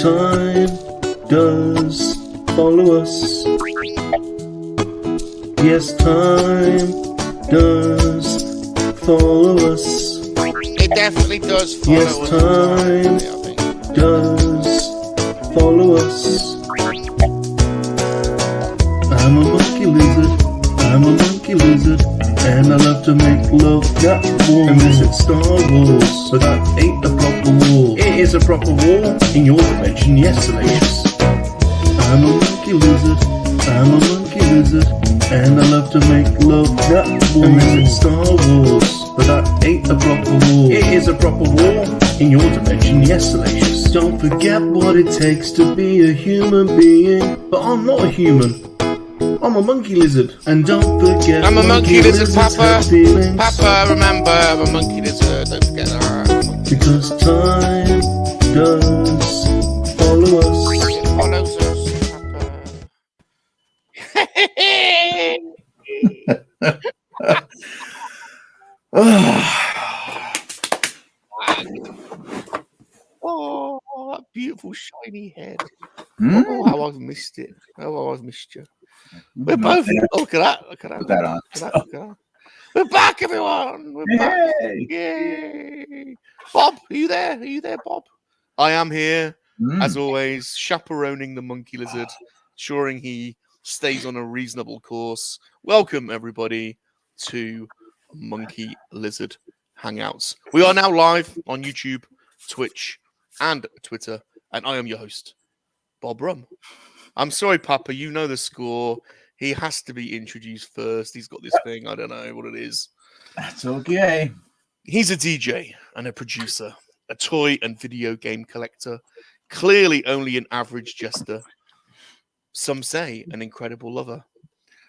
time does follow us. Yes, time does follow us. It definitely does follow Yes, us. time does follow us. I'm a monkey lizard, I'm a monkey lizard, and I love to make love that warm. And visit Star Wars, but that ain't a proper war. It is a proper war in your dimension, yes, Salacious. I'm a monkey lizard, I'm a monkey lizard, and I love to make love that warm. And visit Star Wars, but that ain't a proper war. It is a proper war in your dimension, yes, Salacious. Don't forget what it takes to be a human being. But I'm not a human, I'm a monkey lizard. And don't forget, I'm a monkey lizard, Papa. Feelings. Papa, remember, I'm a monkey lizard. Don't forget that. Because time does follow us. It follows us, Papa. Oh, that beautiful shiny head. Oh, how I've missed it. Oh, I've missed you. We're both. Oh, look at that. Look at that. Put that on. Look at that. Look at that. We're back, everyone. We're back. Yay. Bob, are you there? Are you there, Bob? I am here, as always, chaperoning the monkey lizard, ensuring he stays on a reasonable course. Welcome, everybody, to Monkey Lizard Hangouts. We are now live on YouTube, Twitch, and Twitter, and I am your host, Bob Rum. I'm sorry, Papa, you know the score. He has to be introduced first. He's got this thing. I don't know what it is. That's okay. He's a DJ and a producer, a toy and video game collector, clearly only an average jester. Some say an incredible lover.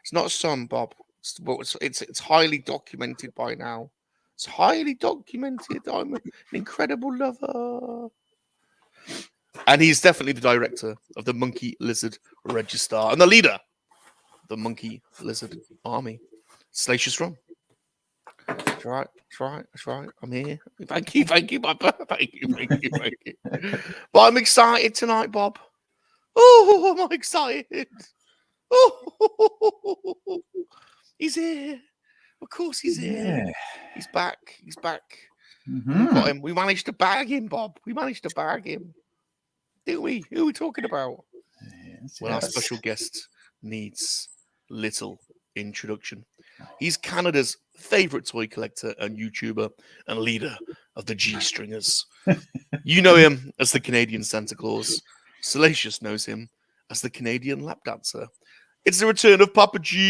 It's not some, Bob. It's highly documented by now. It's highly documented. I'm an incredible lover. And he's definitely the director of the Monkey Lizard Register and the leader of the Monkey Lizard Army, Salacious Rum. That's right. That's right. That's right. I'm here. Thank you, Papa. Thank you. But I'm excited tonight, Bob. Oh, I'm excited. Oh, he's here. Of course he's here. Yeah. He's back. He's back. Mm-hmm. We got him. We managed to bag him, Bob. We managed to bag him. Didn't we? Who are we talking about? Well, our special guest needs little introduction. He's Canada's favorite toy collector and YouTuber and leader of the G-Stringers. You know him as the Canadian Santa Claus. Salacious knows him as the Canadian lap dancer. It's the return of Papa G.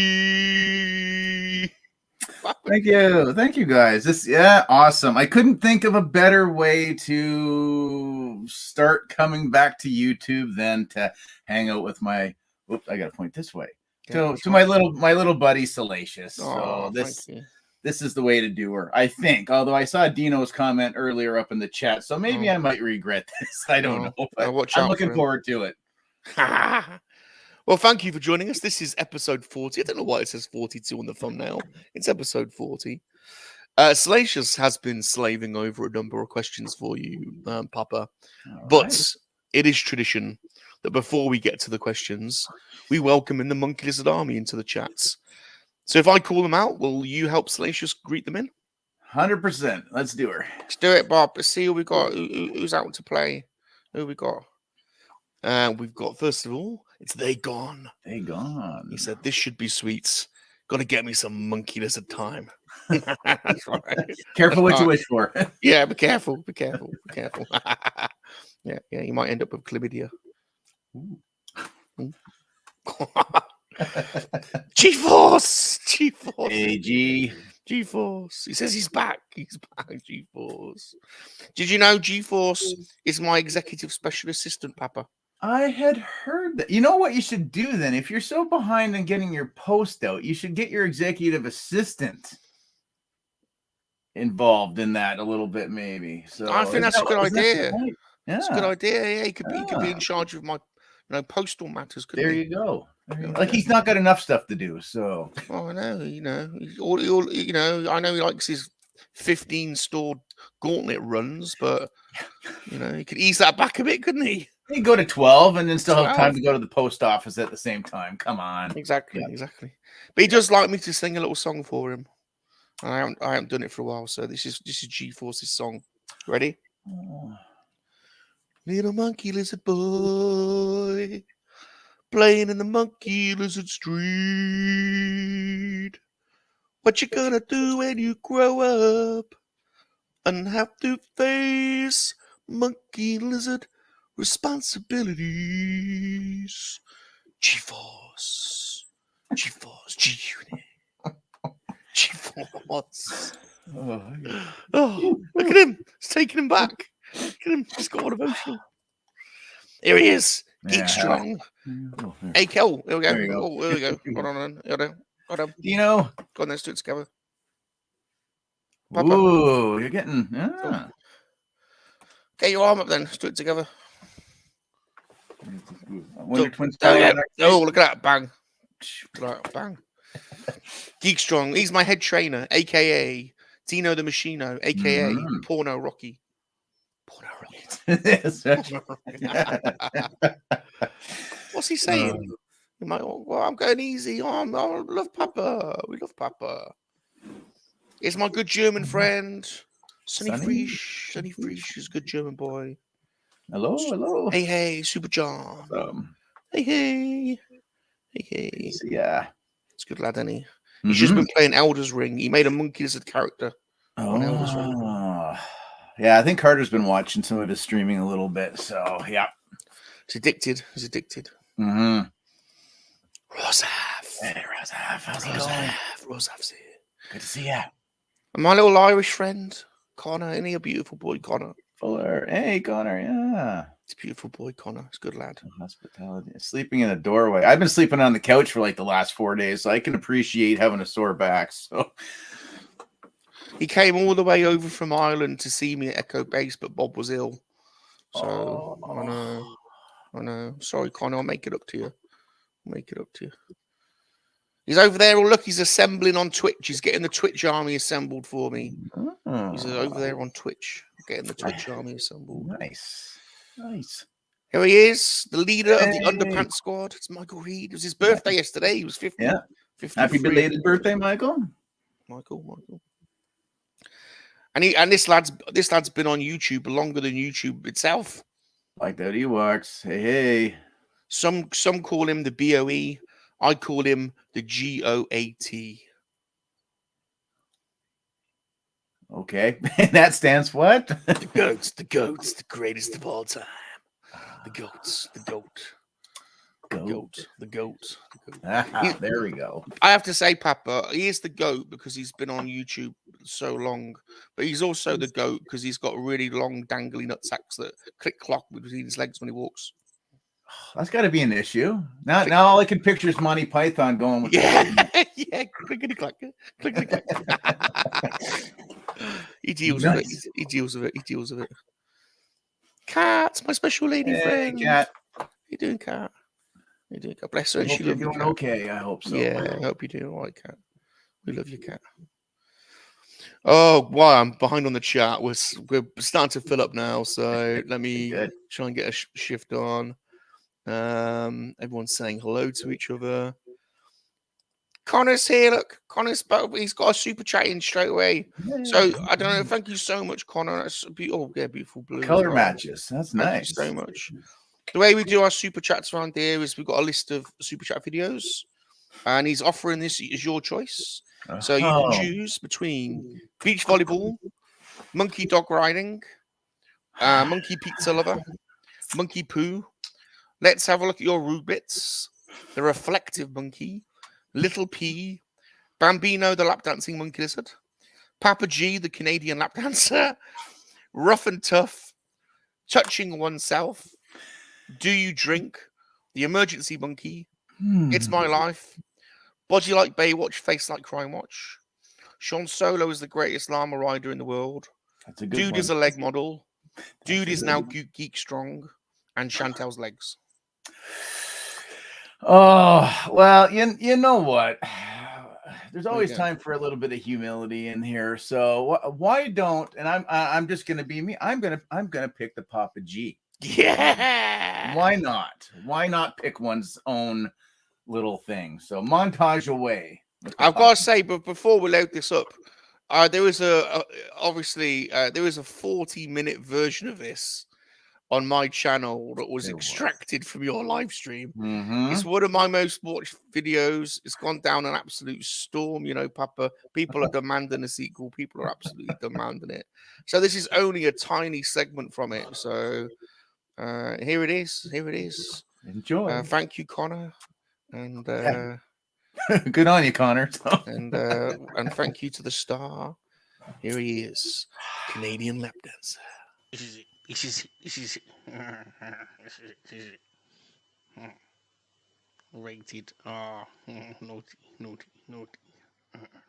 Thank you guys. Awesome. I couldn't think of a better way to start coming back to YouTube than to hang out with my. Oops, I got to point this way. To my little buddy Salacious. So this is the way to do her, I think. Although I saw Dino's comment earlier up in the chat, so maybe I might regret this. I don't know. But I'm looking forward to it. Well, thank you for joining us. This is episode 40. I don't know why it says 42 on the thumbnail. It's episode 40. Salacious has been slaving over a number of questions for you, Papa. But it is tradition that before we get to the questions, we welcome in the Monkey Lizard Army into the chats. So if I call them out, will you help Salacious greet them in? 100%. Let's do her. Let's do it, Bob. Let's see who we got. Who's out to play? Who we got? We've got, first of all, it's They Gone. They Gone. He said, this should be sweet. Gonna get me some monkey lizard time. That's right. Careful what you wish for. Yeah, be careful. Be careful. Be careful. Yeah, you might end up with chlamydia. G-Force! G-Force! Hey, G. G-Force. He says he's back. He's back, G-Force. Did you know G-Force is my executive special assistant, Papa? I had heard that. You know what you should do then? If you're so behind on getting your post out, you should get your executive assistant involved in that a little bit, maybe. So I think that's a good idea. Yeah. It's a good idea. Yeah, he could be in charge of my postal matters. There you go. Like he's not got enough stuff to do. So I know, all I know he likes his 15 store gauntlet runs, but he could ease that back a bit, couldn't he? You go to 12 and then still have 12. time to go to the post office at the same time. Come on. Exactly, exactly. But he does like me to sing a little song for him. And I haven't done it for a while, so this is G-Force's song. Ready? Oh. Little monkey lizard boy, playing in the monkey lizard street. What you gonna do when you grow up and have to face monkey lizard responsibilities? G-Force, G-Force, G-Unit, G-Force. Oh, look at him! It's taking him back. Look at him! He's got all emotional. Here he is, Geek Strong. Hey, Kel. Here we go. There you go. Oh, here we go. Hold on. Hold on. Dino. Go on, let's do it together. Papa. Ooh, you're getting. Get your arm up then. Let's do it together. Wonder Twins. Oh, look at that. Bang. Look at that. Bang. Geek Strong. He's my head trainer, a.k.a. Dino the Machino, a.k.a. Porno Rocky. Porno Rocky. What's he saying? He might, well, I'm going easy. I love Papa. We love Papa. Here's my good German friend, Sonny Frisch. Sonny Frisch is a good German boy. Hello. Hey, Super John. Hey. Yeah. It's a good lad, isn't he? He's just been playing Elder's Ring. He made a monkey lizard character on Elder's Ring. Yeah, I think Carter's been watching some of his streaming a little bit. So, yeah. He's addicted. Mm-hmm. Rosaf. Hey, Rosaf. How's it going? Rosaf's here. Good to see ya. And my little Irish friend, Connor. Isn't he a beautiful boy, Connor? Fuller. Hey, Connor. Yeah. It's a beautiful boy, Connor. It's a good lad. Hospitality. Sleeping in a doorway. I've been sleeping on the couch for like the last 4 days, so I can appreciate having a sore back. So he came all the way over from Ireland to see me at Echo Base, but Bob was ill. So I know. Sorry, Connor. I'll make it up to you. He's over there. Oh, look, he's assembling on Twitch. He's getting the Twitch army assembled for me. He's over there on Twitch, getting the Twitch army assembled. Nice. Here he is, the leader of the Underpants Squad. It's Michael Reed. It was his birthday yesterday. He was 50. Yeah. Happy belated birthday, Michael. Michael. And this lad's been on YouTube longer than YouTube itself. Like that he works. Hey. Some call him the BOE. I call him the GOAT. Okay. That stands for what? The goats, the greatest of all time. The goats, the goat. There we go. I have to say, Papa, he is the GOAT because he's been on YouTube so long, but he's also the GOAT because he's got really long, dangly nutsacks that click-clock between his legs when he walks. That's got to be an issue. Now all I can picture is Monty Python going with clickety-clack. He deals with it. He deals with it. Cat's my special lady friend. Cat. How you doing, Cat? Bless her. You're doing okay. I hope so. Yeah, I hope you're doing all right, Cat. We love you, Cat. Oh, wow, I'm behind on the chat. We're starting to fill up now, so let me try and get a shift on. Everyone's saying hello to each other. Connor's here. Look, Connor's he's got a super chat in straight away. So I don't know. Thank you so much, Connor. That's beautiful blue color matches. That's nice. Thank you so much. The way we do our super chats around here is we've got a list of super chat videos, and he's offering this as your choice. So you can choose between beach volleyball, monkey dog riding, monkey pizza lover, monkey poo. Let's have a look at your Rubits, the reflective monkey, Little P, Bambino, the lap dancing monkey lizard, Papa G, the Canadian lap dancer, Rough and Tough, Touching Oneself, Do You Drink, the emergency monkey, It's My Life, Body Like Baywatch, Face Like Crime Watch, Sean Solo is the greatest llama rider in the world, That's a good Dude one. is a leg model, Dude is now Geek Strong, and Chantel's legs. Oh, well, you know what? There's always time for a little bit of humility in here. So why don't? And I'm just gonna be me. I'm gonna pick the Papa G. Yeah. Why not? Why not pick one's own little thing? So montage away. I've got to say, but before we load this up, there is obviously there is a 40-minute version of this on my channel that was extracted from your live stream. It's one of my most watched videos. It's gone down an absolute storm, you know, Papa. People are demanding a sequel. People are absolutely demanding it. So this is only a tiny segment from it. So here it is. Here it is. Enjoy. Thank you, Connor. And good on you, Connor. and thank you to the star. Here he is, Canadian lap dancer. This is rated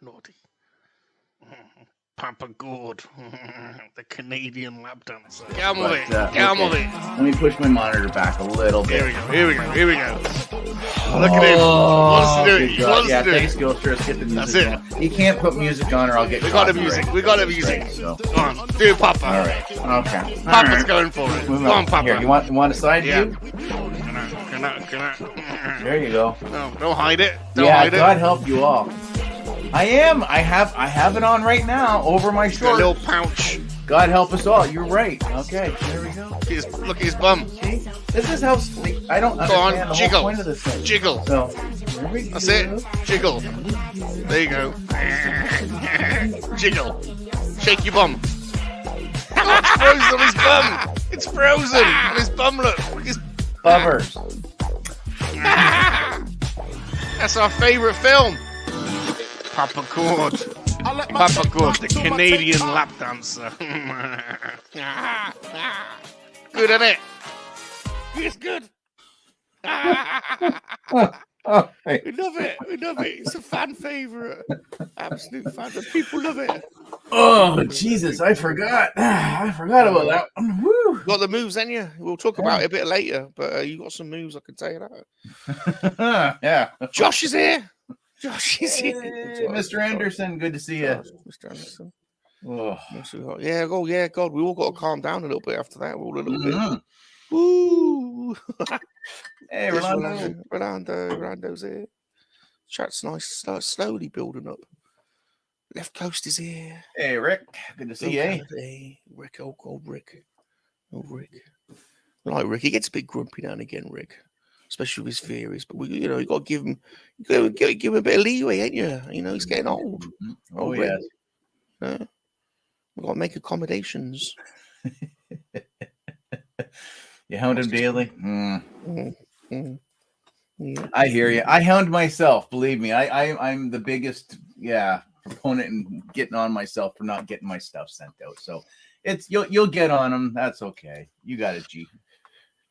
naughty. Papa Gord, the Canadian lap dancer. Get on with it. Get on with it. Let me push my monitor back a little bit. Here we go. Look at him. He wants to do it. He wants to do thanks, it. Skillshare. Let's get the music. That's it. You can't put music on or I'll get We got the music. We got the music. So. Go on, do it, Papa. All right. Okay. Papa's going for it. Go on, Papa. Here, you want a side view? Can I? There you go. No, don't hide it. Don't hide it. God help you all. I am. I have it on right now over my A shorts. little pouch. God help us all. You're right. Okay. There we go. Look at his bum. See? This is how I don't Go on, understand the jiggle. whole point of this thing. Jiggle. So, there we That's go. it. Jiggle. There you go. Jiggle. Shake your bum. Oh, it's frozen on his bum. It's frozen on his bum. Look. His... Covers. That's our favourite film. Papa Gord. Papa Gord, the Canadian lap dancer. Good, isn't it? It's good. We love it. We love it. It's a fan favourite. Absolute fan. People love it. Oh, Jesus. I forgot. I forgot about that one. Woo. You got the moves, ain't you? We'll talk about it a bit later, but you got some moves, I can tell you that. Yeah. Josh is here. Josh is here. Hey, Mr. Anderson, good to see you. Mr. Anderson. Oh. Yeah, God, we all got to calm down a little bit after that. We're all a little bit. Woo! Hey, Rolando's here. Chat's nice. Start slowly building up. Left coast is here. Hey, Rick. Good to see you. Hey, Rick, old Rick. Old Rick. I like Rick. He gets a bit grumpy now and again, Rick. Especially with his theories. But you got to give him a bit of leeway, ain't you? You know, he's getting old. Oh, Rick. yeah. We've got to make accommodations. You hound him daily? Yeah. I hear you. I hound myself. Believe me. I'm the biggest proponent in getting on myself for not getting my stuff sent out. So it's you'll get on them. That's okay. You got it, G.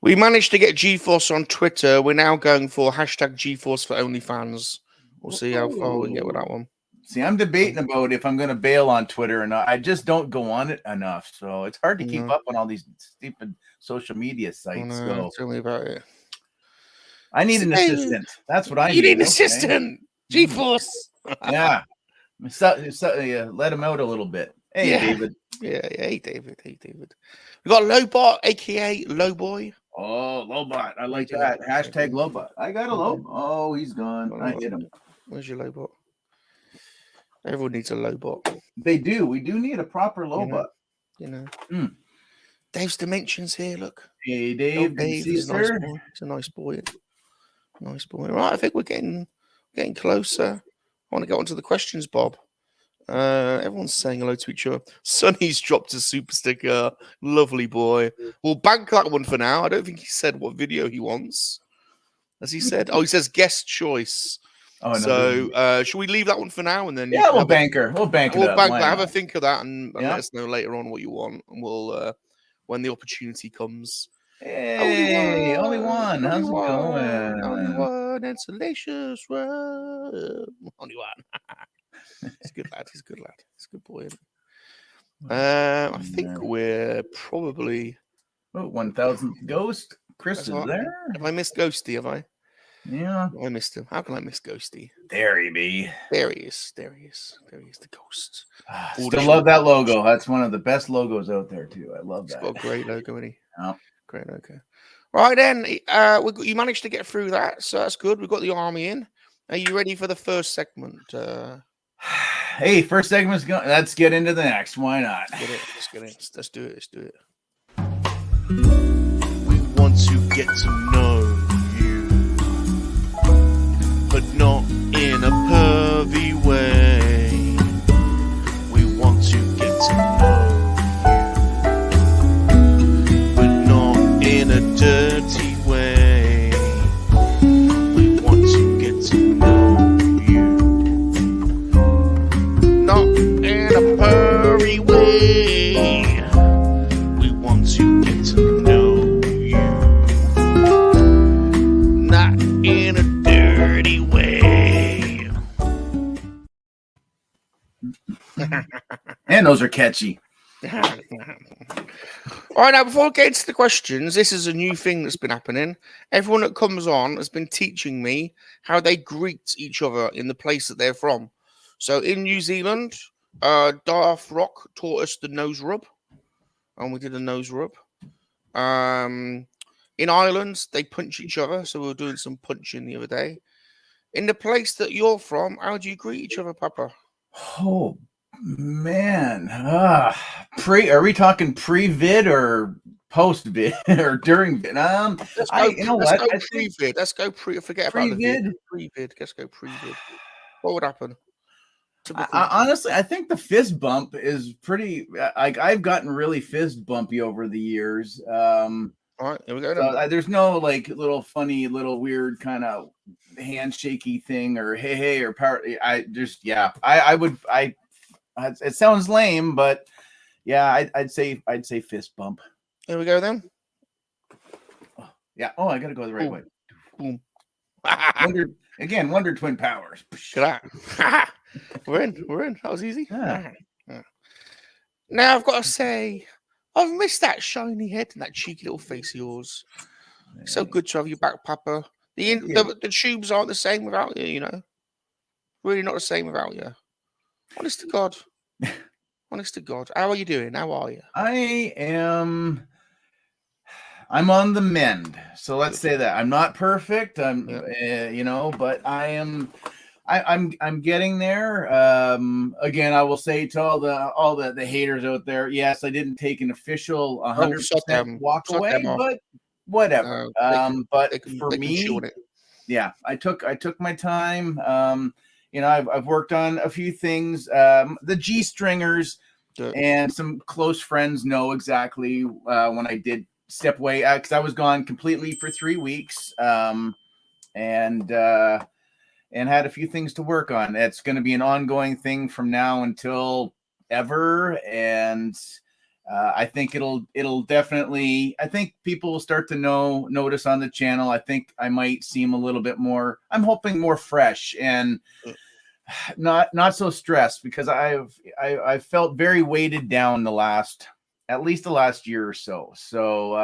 We managed to get GeForce on Twitter. We're now going for hashtag GeForce for OnlyFans. We'll see how far we get with that one. See, I'm debating about if I'm going to bail on Twitter or not. I just don't go on it enough. So it's hard to keep up on all these stupid social media sites. So tell me about it. I need an assistant. That's what I need. You need an assistant. GeForce. Yeah. Let him out a little bit. Hey, David. Yeah. Hey, David. We got Lowbot, a.k.a. Lowboy. Oh, Lowbot. I like that. Hashtag Lowbot. I got a Lowbot. Oh, he's gone. I hit him. Where's your Lowbot? Everyone needs a Lowbot. They do. We do need a proper Lowbot. You know. Dave's Dimensions here, look. Hey, Dave. Dave is a nice boy. He's a nice boy. Nice boy. Right, I think we're getting closer. I want to get on to the questions, Bob. Everyone's saying hello to each other. Sonny's dropped a super sticker. Lovely boy. We'll bank that one for now. I don't think he said what video he wants. Has he said? Oh, he says guest choice. Oh, no. So should we leave that one for now and then? Yeah, we'll bank her. We'll bank it. Have a think of that and let us know later on what you want, and we'll when the opportunity comes. Hey, only one. How's it going? Only one and Salacious Rum. Only one. He's a good lad. He's a good boy. I think we're probably 1,000th ghost. Chris is there. Have I missed Ghosty? Have I? Yeah. I missed him. How can I miss Ghosty? There he be. There he is. There he is. The ghost. Still love that logo. That's one of the best logos out there too. I love that. He's got a great logo, isn't he? Yeah. Great logo. Right then, you managed to get through that, so that's good. We've got the army in. Are you ready for the first segment? Hey, first segment's going. Let's get into the next. Why not? Let's get it. Let's do it. Let's do it. We want to get to know you, but not in a pervy way. We want to get to know you, but not in a dirty way. We want to get to know you, not in a pervy way. We want to get to know you, not in a dirty way. And those are catchy. All right, now before I get into the questions, this is a new thing that's been happening. Everyone that comes on has been teaching me how they greet each other in the place that they're from. So in New Zealand, Darth Rock taught us the nose rub, and we did a nose rub. In Ireland, they punch each other, so we were doing some punching the other day. In the place that you're from, how do you greet each other, Papa? Oh man, are we talking pre-vid or post-vid or during vid? Let's go pre-vid. Let's go forget about the vid. Pre-vid. Let's go pre-vid. What would happen? Honestly, I think the fist bump is pretty. Like I've gotten really fist bumpy over the years. All right, here we go. So there's no like little funny, little weird kind of handshaky thing or hey or power. It sounds lame, but yeah, I'd say fist bump. Here we go then. Yeah. Oh, I gotta go the right way. Boom. Wonder Twin powers. Look at that. We're in. That was easy. Yeah. Now I've got to say, I've missed that shiny head and that cheeky little face of yours. So good to have you back, Papa. The tubes aren't the same without you, you know. Really not the same without you. Honest to God. Honest to God. How are you doing? How are you? I'm on the mend. So let's say that. I'm not perfect. I'm but I'm getting there. Again, I will say to all the haters out there, yes, I didn't take an official 100% walk away, but whatever. But for me, yeah, I took my time. I've worked on a few things. The G stringers and some close friends know exactly when I did step away because I was gone completely for 3 weeks. And had a few things to work on. It's going to be an ongoing thing from now until ever. And I think it'll definitely, I think people will start to notice on the channel. I think I might seem a little bit more, I'm hoping more fresh and not so stressed because I've felt very weighted down at least the last year or so. So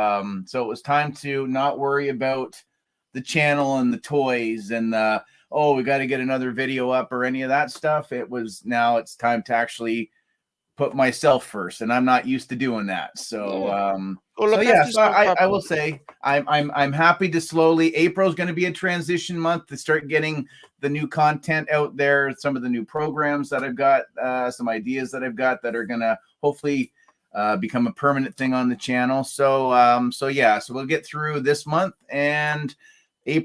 it was time to not worry about the channel and the toys and we got to get another video up or any of that stuff. Now it's time to actually put myself first, and I'm not used to doing that. So, I will say I'm happy to slowly. April's going to be a transition month to start getting the new content out there. Some of the new programs that I've got, some ideas that I've got that are going to hopefully become a permanent thing on the channel. So we'll get through this month and May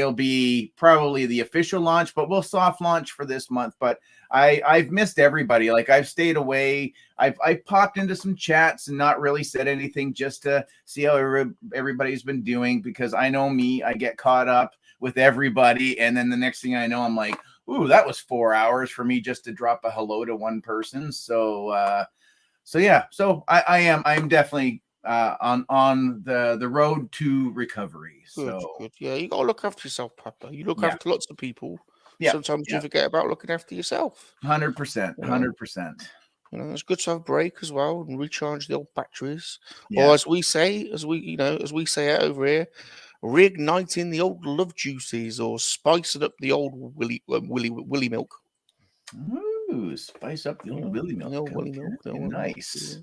will be probably the official launch, but we'll soft launch for this month. But I've missed everybody. Like I've stayed away. I've popped into some chats and not really said anything just to see how everybody's been doing, because I know me, I get caught up with everybody. And then the next thing I know, I'm like, ooh, that was 4 hours for me just to drop a hello to one person. So I'm definitely on the road to recovery. Good. Yeah, you gotta look after yourself, Papa. You look after lots of people. Yeah. Sometimes you forget about looking after yourself. 100%. 100%. It's good to have a break as well and recharge the old batteries. Yeah. Or as we say it over here, reigniting the old love juices or spicing up the old willy milk. Ooh, spice up the old willy milk. The old willy milk. Nice.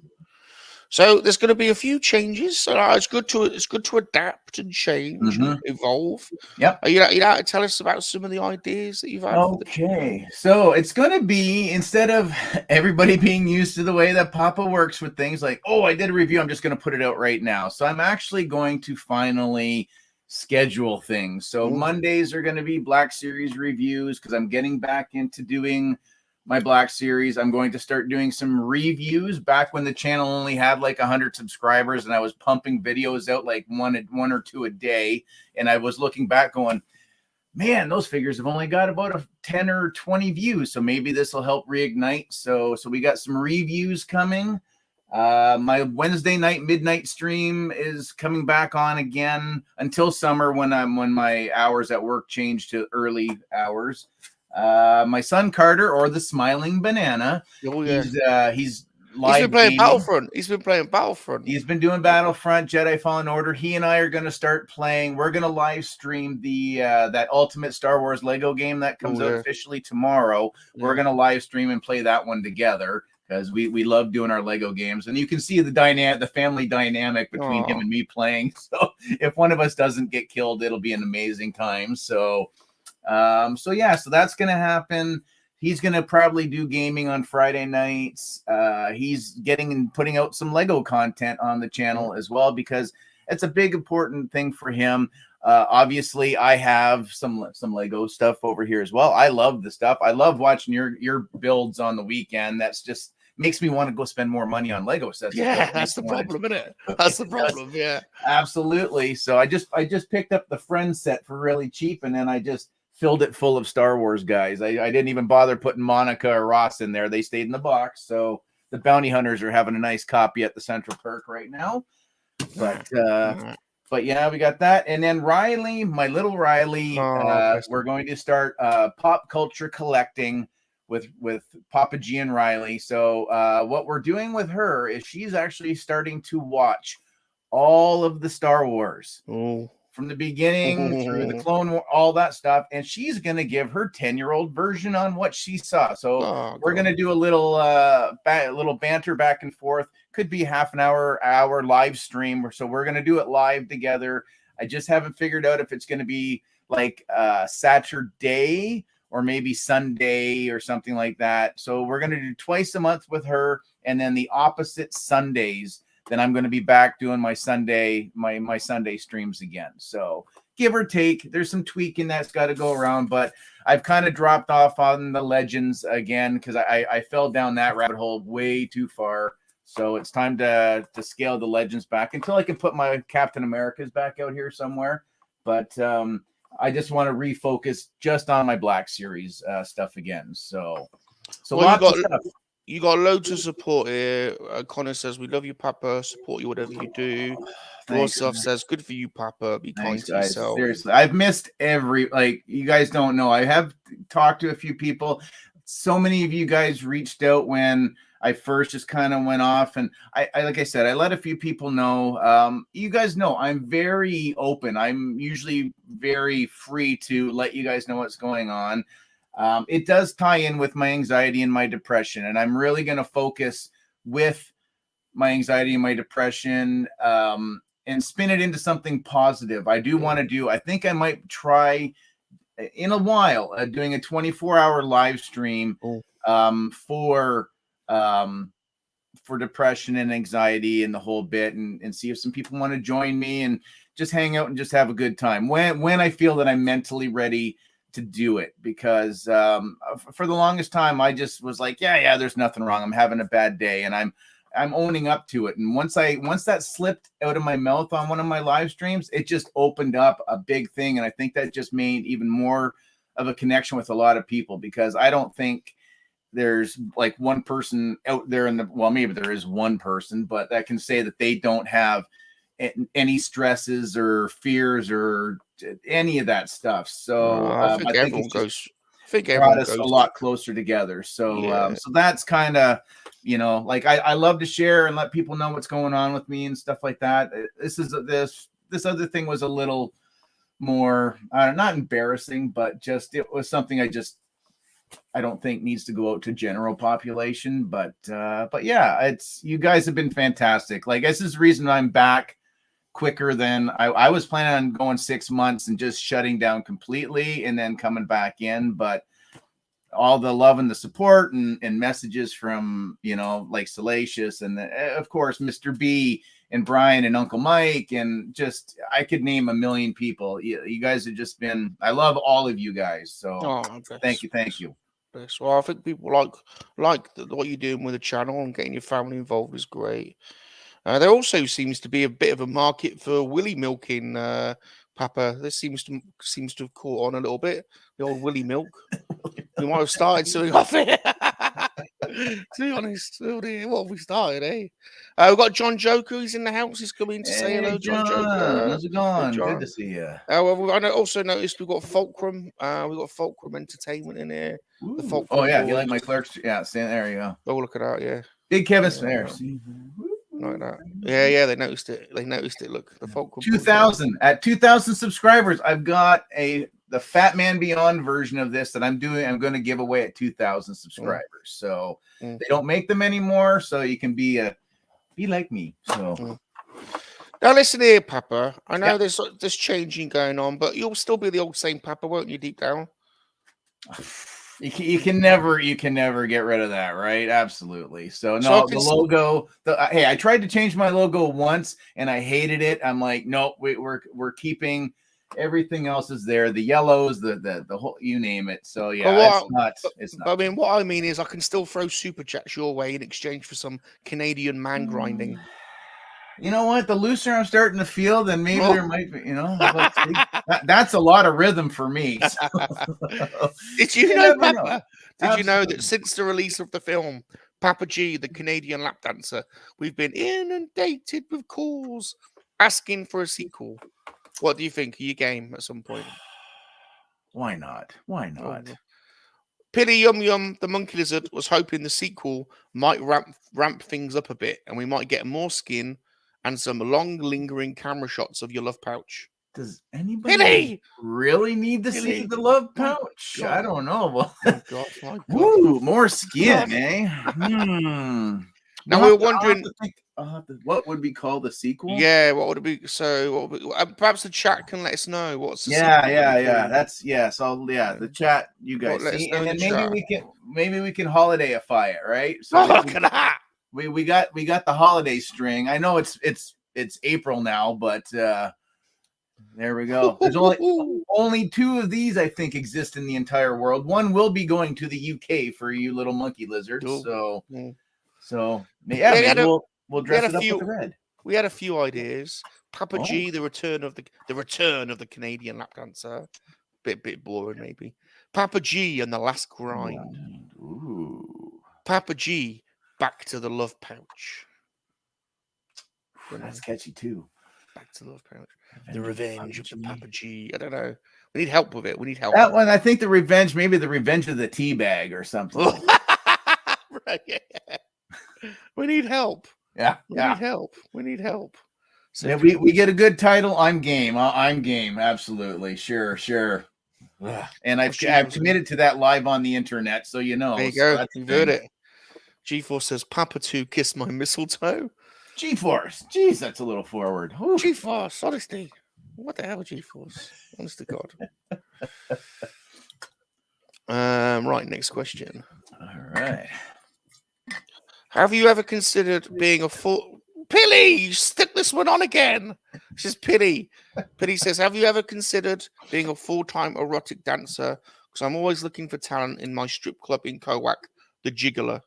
So there's going to be a few changes. So it's good to adapt and change and evolve. Yep. Are you to tell us about some of the ideas that you've had? Okay, so it's going to be, instead of everybody being used to the way that Papa works with things like, oh, I did a review, I'm just going to put it out right now. So I'm actually going to finally schedule things. So Mondays are going to be Black Series reviews because I'm getting back into doing my Black Series. I'm going to start doing some reviews back when the channel only had like 100 subscribers and I was pumping videos out like one or two a day. And I was looking back going, man, those figures have only got about a 10 or 20 views. So maybe this will help reignite. So we got some reviews coming. My Wednesday night midnight stream is coming back on again until summer when my hours at work change to early hours. My son Carter, or the Smiling Banana, he's been playing Battlefront. He's been playing Battlefront. He's been doing Battlefront, Jedi Fallen Order. He and I are going to start playing. We're going to live stream the that Ultimate Star Wars Lego game that comes out officially tomorrow. We're going to live stream and play that one together because we love doing our Lego games. And you can see the family dynamic between him and me playing. So if one of us doesn't get killed, it'll be an amazing time. So so that's going to happen. He's going to probably do gaming on Friday nights. He's getting and putting out some Lego content on the channel as well, because it's a big, important thing for him. Obviously, I have some Lego stuff over here as well. I love the stuff. I love watching your builds on the weekend. That's just makes me want to go spend more money on Lego sets. Yeah, that's the problem, isn't it? That's the problem. Yeah, absolutely. So I just picked up the Friends set for really cheap, and then I just filled it full of Star Wars guys. I didn't even bother putting Monica or Ross in there. They stayed in the box. So the bounty hunters are having a nice copy at the Central Perk right now. But yeah, we got that. And then Riley, my little Riley, we're going to start pop culture collecting with Papa G and Riley. So what we're doing with her is she's actually starting to watch all of the Star Wars. From the beginning through the Clone War, all that stuff, and she's gonna give her 10-year-old version on what she saw. So we're gonna do a little little banter back and forth. Could be half an hour live stream. So we're gonna do it live together. I just haven't figured out if it's gonna be like Saturday or maybe Sunday or something like that. So we're gonna do twice a month with her, and then the opposite Sundays. Then I'm going to be back doing my Sunday streams again. So give or take, there's some tweaking that's got to go around, but I've kind of dropped off on the Legends again because I fell down that rabbit hole way too far. So it's time to scale the Legends back until I can put my Captain Americas back out here somewhere. But I just want to refocus just on my Black Series stuff again. So lots of stuff. You got loads of support here. Connor says, we love you, Papa. Support you, whatever you do. Rosoff says, good for you, Papa. Be kind to yourself. Seriously, I've missed you guys don't know. I have talked to a few people. So many of you guys reached out when I first just kind of went off. And I like I said, I let a few people know. You guys know I'm very open. I'm usually very free to let you guys know what's going on. It does tie in with my anxiety and my depression, and I'm really going to focus with my anxiety and my depression and spin it into something positive. I do want to I think I might try in a while doing a 24-hour live stream for depression and anxiety and the whole bit, and see if some people want to join me and just hang out and just have a good time when I feel that I'm mentally ready to do it, because for the longest time I just was like, yeah, there's nothing wrong. I'm having a bad day, and I'm owning up to it. And once that slipped out of my mouth on one of my live streams, it just opened up a big thing, and I think that just made even more of a connection with a lot of people, because I don't think there's like one person out there maybe there is one person, but that can say that they don't have any stresses or fears or any of that stuff. So I think everyone goes. I think brought us a lot closer together. So so that's kind of, like I love to share and let people know what's going on with me and stuff like that. This other thing was a little more not embarrassing, but just it was something I don't think needs to go out to general population, but yeah, it's, you guys have been fantastic. Like, this is the reason I'm back quicker than I was planning on going 6 months and just shutting down completely and then coming back in. But all the love and the support and messages from, you know, like Salacious and of course Mr. B and Brian and Uncle Mike, and just, I could name a million people. You guys have just been, I love all of you guys. So thank you. Well, I think people like what you're doing with the channel, and getting your family involved is great. There also seems to be a bit of a market for willy milking, Papa. This seems to have caught on a little bit. The old willy milk. We might have started something off it. To be honest, oh dear, what have we started, eh? We've got John Joker. He's in the house. He's coming to say hello, John Joker. How's it going? Hey, good to see you. Well, I also noticed we've got Fulcrum. We've got Fulcrum Entertainment in here. The Fulcrum oh yeah, boys. you like my clerks? Yeah, stand there. You go. Oh, look at that. Yeah, Big Kevin there. Like that. Yeah, they noticed it. Look, the Fulcrum. 2,000 at 2,000 subscribers. I've got the Fat Man Beyond version of this that I'm doing. I'm going to give away at 2,000 subscribers. So they don't make them anymore. So you can be like me. So now listen here, Papa. I know there's changing going on, but you'll still be the old same Papa, won't you? Deep down. You can never get rid of that, right? Absolutely. So no, the logo. Hey, I tried to change my logo once and I hated it. I'm like, nope, we're keeping. Everything else is there. The yellows, the whole, you name it. So yeah, it's not. I mean, what I mean is, I can still throw super chats your way in exchange for some Canadian man grinding. You know what? The looser I'm starting to feel, then maybe there might be. You know, that's a lot of rhythm for me. So. Did you know, Papa? Did you know that since the release of the film Papa G, the Canadian lap dancer, we've been inundated with calls asking for a sequel? What do you think? Are you game at some point? Why not? Why not? Pilly Yum Yum, the monkey lizard, was hoping the sequel might ramp things up a bit, and we might get more skin and some long, lingering camera shots of your love pouch. Does anybody really need to see the love pouch? I don't know. My God. Ooh, more skin, eh? Now we're wondering. What would be called the sequel? Yeah, what would it be? So, perhaps the chat can let us know what's. The yeah. That's So the chat, you guys see, and then maybe we can holidayify it, right? So look at that. We got the holiday string. I know it's April now, but there we go. There's only 2 of these, I think, exist in the entire world. One will be going to the UK for you little monkey lizards. So yeah, we'll dress it up with the red. We had a few ideas. Papa G, the return of the Canadian lap dancer. Bit boring, maybe. Papa G and the last grind. Ooh. Papa G, back to the love pouch. That's catchy too. Back to the love pouch. The revenge of the Papa G. I don't know. We need help with it. That one, I think maybe the revenge of the tea bag or something. Right, yeah. We need help. Yeah. We need help. So yeah, we get a good title. I'm game. I'm game. Absolutely. Sure. And I've committed to that live on the internet, so you know. There you go. You've heard it. G-Force says, Papa 2 kiss my mistletoe. G-Force. Jeez, that's a little forward. Ooh. G-Force, honesty. What the hell, G-Force? Honest to God. Right, next question. All right. Have you ever considered being a full... Pilly, stick this one on again. This is Pilly. Pilly says, have you ever considered being a full-time erotic dancer? Because I'm always looking for talent in my strip club in KoWaK, the Jiggler.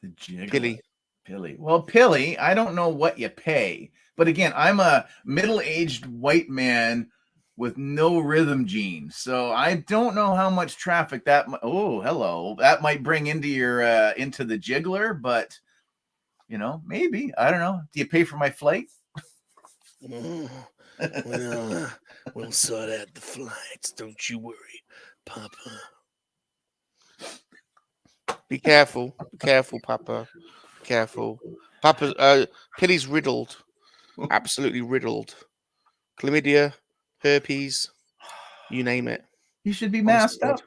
The Jiggler. Pilly. Well, Pilly, I don't know what you pay. But again, I'm a middle-aged white man with no rhythm genes. So I don't know how much traffic that... that might bring into your into the Jiggler, but... You know, maybe. I don't know. Do you pay for my flight? We'll sort out the flights. Don't you worry, Papa. Be careful. Be careful, Papa. Be careful. Papa, Pilly's riddled. Absolutely riddled. Chlamydia, herpes, you name it. You should be masked up.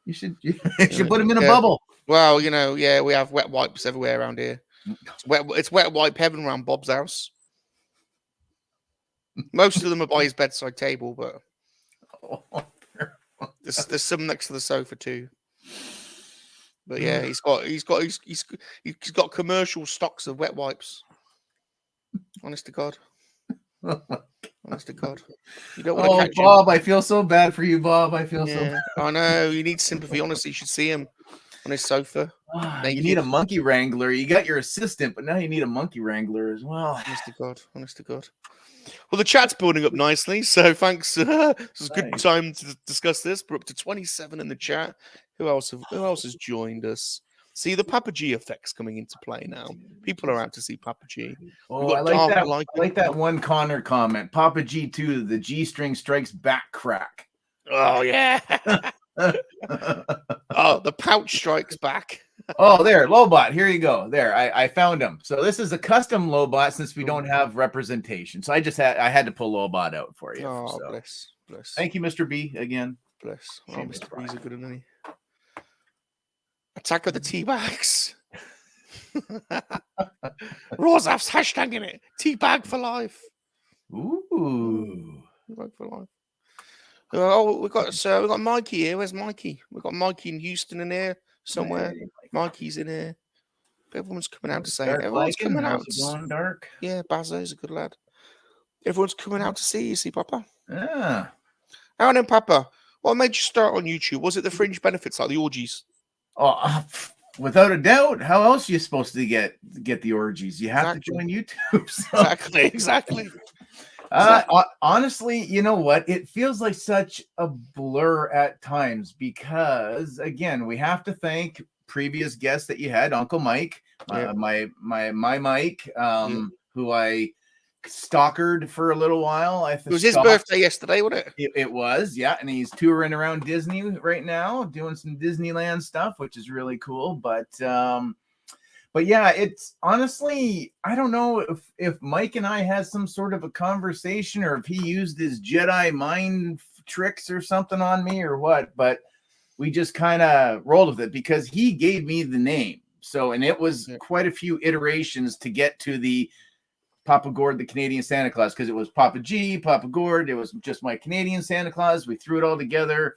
You should put them in a Yeah. bubble. Well, you know, yeah, we have wet wipes everywhere around here. It's wet wipe heaven around Bob's house. Most of them are by his bedside table, but there's some next to the sofa too. But yeah, he's got commercial stocks of wet wipes. Honest to God. Honest to God. You don't want to catch Bob, him. I feel so bad for you, Bob. I feel so Yeah, I know. You need sympathy. Honestly, you should see him on his sofa. You need a monkey wrangler. You got your assistant, but now you need a monkey wrangler as well. Honest to God. Honest to God. Well, the chat's building up nicely, so thanks. This is a good time to discuss this. We're up to 27 in the chat. Who else has joined us? See, the Papa G effect's coming into play now. People are out to see Papa G. Oh, I like that one Connor comment. Papa G2, the G string strikes back crack. Oh, yeah. Oh, the pouch strikes back. Oh, there, Lobot. Here you go. There, I found him. So this is a custom Lobot since we don't have representation. So I had to pull Lobot out for you. Oh, so. bless. Thank you, Mr. B, again. Bless. Oh, Mr. B's a good one, isn't he? Attack of the Teabags. Rosaf's hashtagging it. Teabag for life. Ooh. Teabag for life. Oh, we got Mikey here. Where's Mikey? We've got Mikey in Houston in here somewhere. Hey, Mikey's in here. Everyone's coming out to say it. Everyone's coming out. Going dark. Yeah, Bazzo's a good lad. Everyone's coming out to see you, see, Papa. Yeah. How then, Papa? What made you start on YouTube? Was it the fringe benefits like the orgies? Oh, without a doubt. How else are you supposed to get the orgies? You have to join YouTube. So. Exactly. Honestly, you know what? It feels like such a blur at times because, again, we have to thank previous guests that you had, Uncle Mike, my Mike, who I stalkered for a little while. It was his birthday yesterday, wasn't it? It was, yeah. And he's touring around Disney right now, doing some Disneyland stuff, which is really cool. But yeah, it's honestly, I don't know if Mike and I had some sort of a conversation or if he used his Jedi mind tricks or something on me or what, but we just kind of rolled with it because he gave me the name. So, and it was quite a few iterations to get to the Papa Gord, the Canadian Santa Claus, because it was Papa G, Papa Gord. It was just my Canadian Santa Claus. We threw it all together.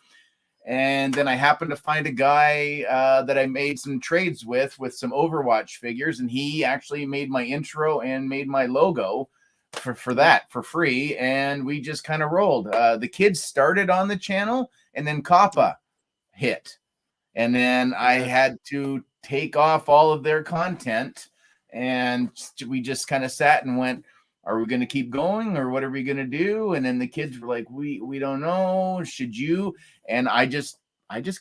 And then I happened to find a guy that I made some trades with some Overwatch figures. And he actually made my intro and made my logo for that for free. And we just kind of rolled. The kids started on the channel and then Kappa hit. And then I had to take off all of their content. And we just kind of sat and went, are we going to keep going or what are we going to do? And then the kids were like, we don't know. Should you? And I just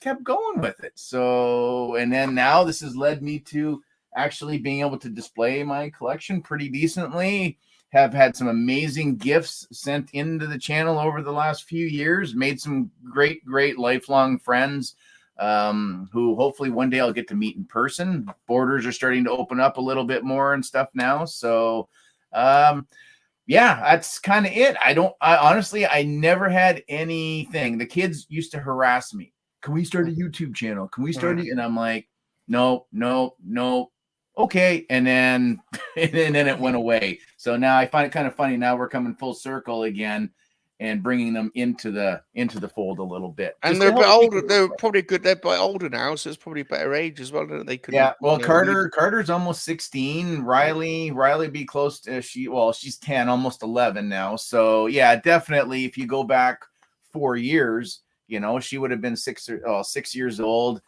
kept going with it. So, and then now this has led me to actually being able to display my collection pretty decently. Have had some amazing gifts sent into the channel over the last few years, made some great lifelong friends. Who hopefully one day I'll get to meet in person. Borders are starting to open up a little bit more and stuff now. So, yeah, that's kind of it. I honestly never had anything. The kids used to harass me. Can we start a YouTube channel? Can we start it? And I'm like, no. Okay. And then it went away. So now I find it kind of funny. Now we're coming full circle again and bringing them into the fold a little bit. And they're a bit older. They're probably good. They're a bit older now, so it's probably a better age as well. They could. Yeah. Well, Carter's almost 16. Riley be close to she's 10, almost 11 now. So yeah, definitely. If you go back 4 years, she would have been 6 years old.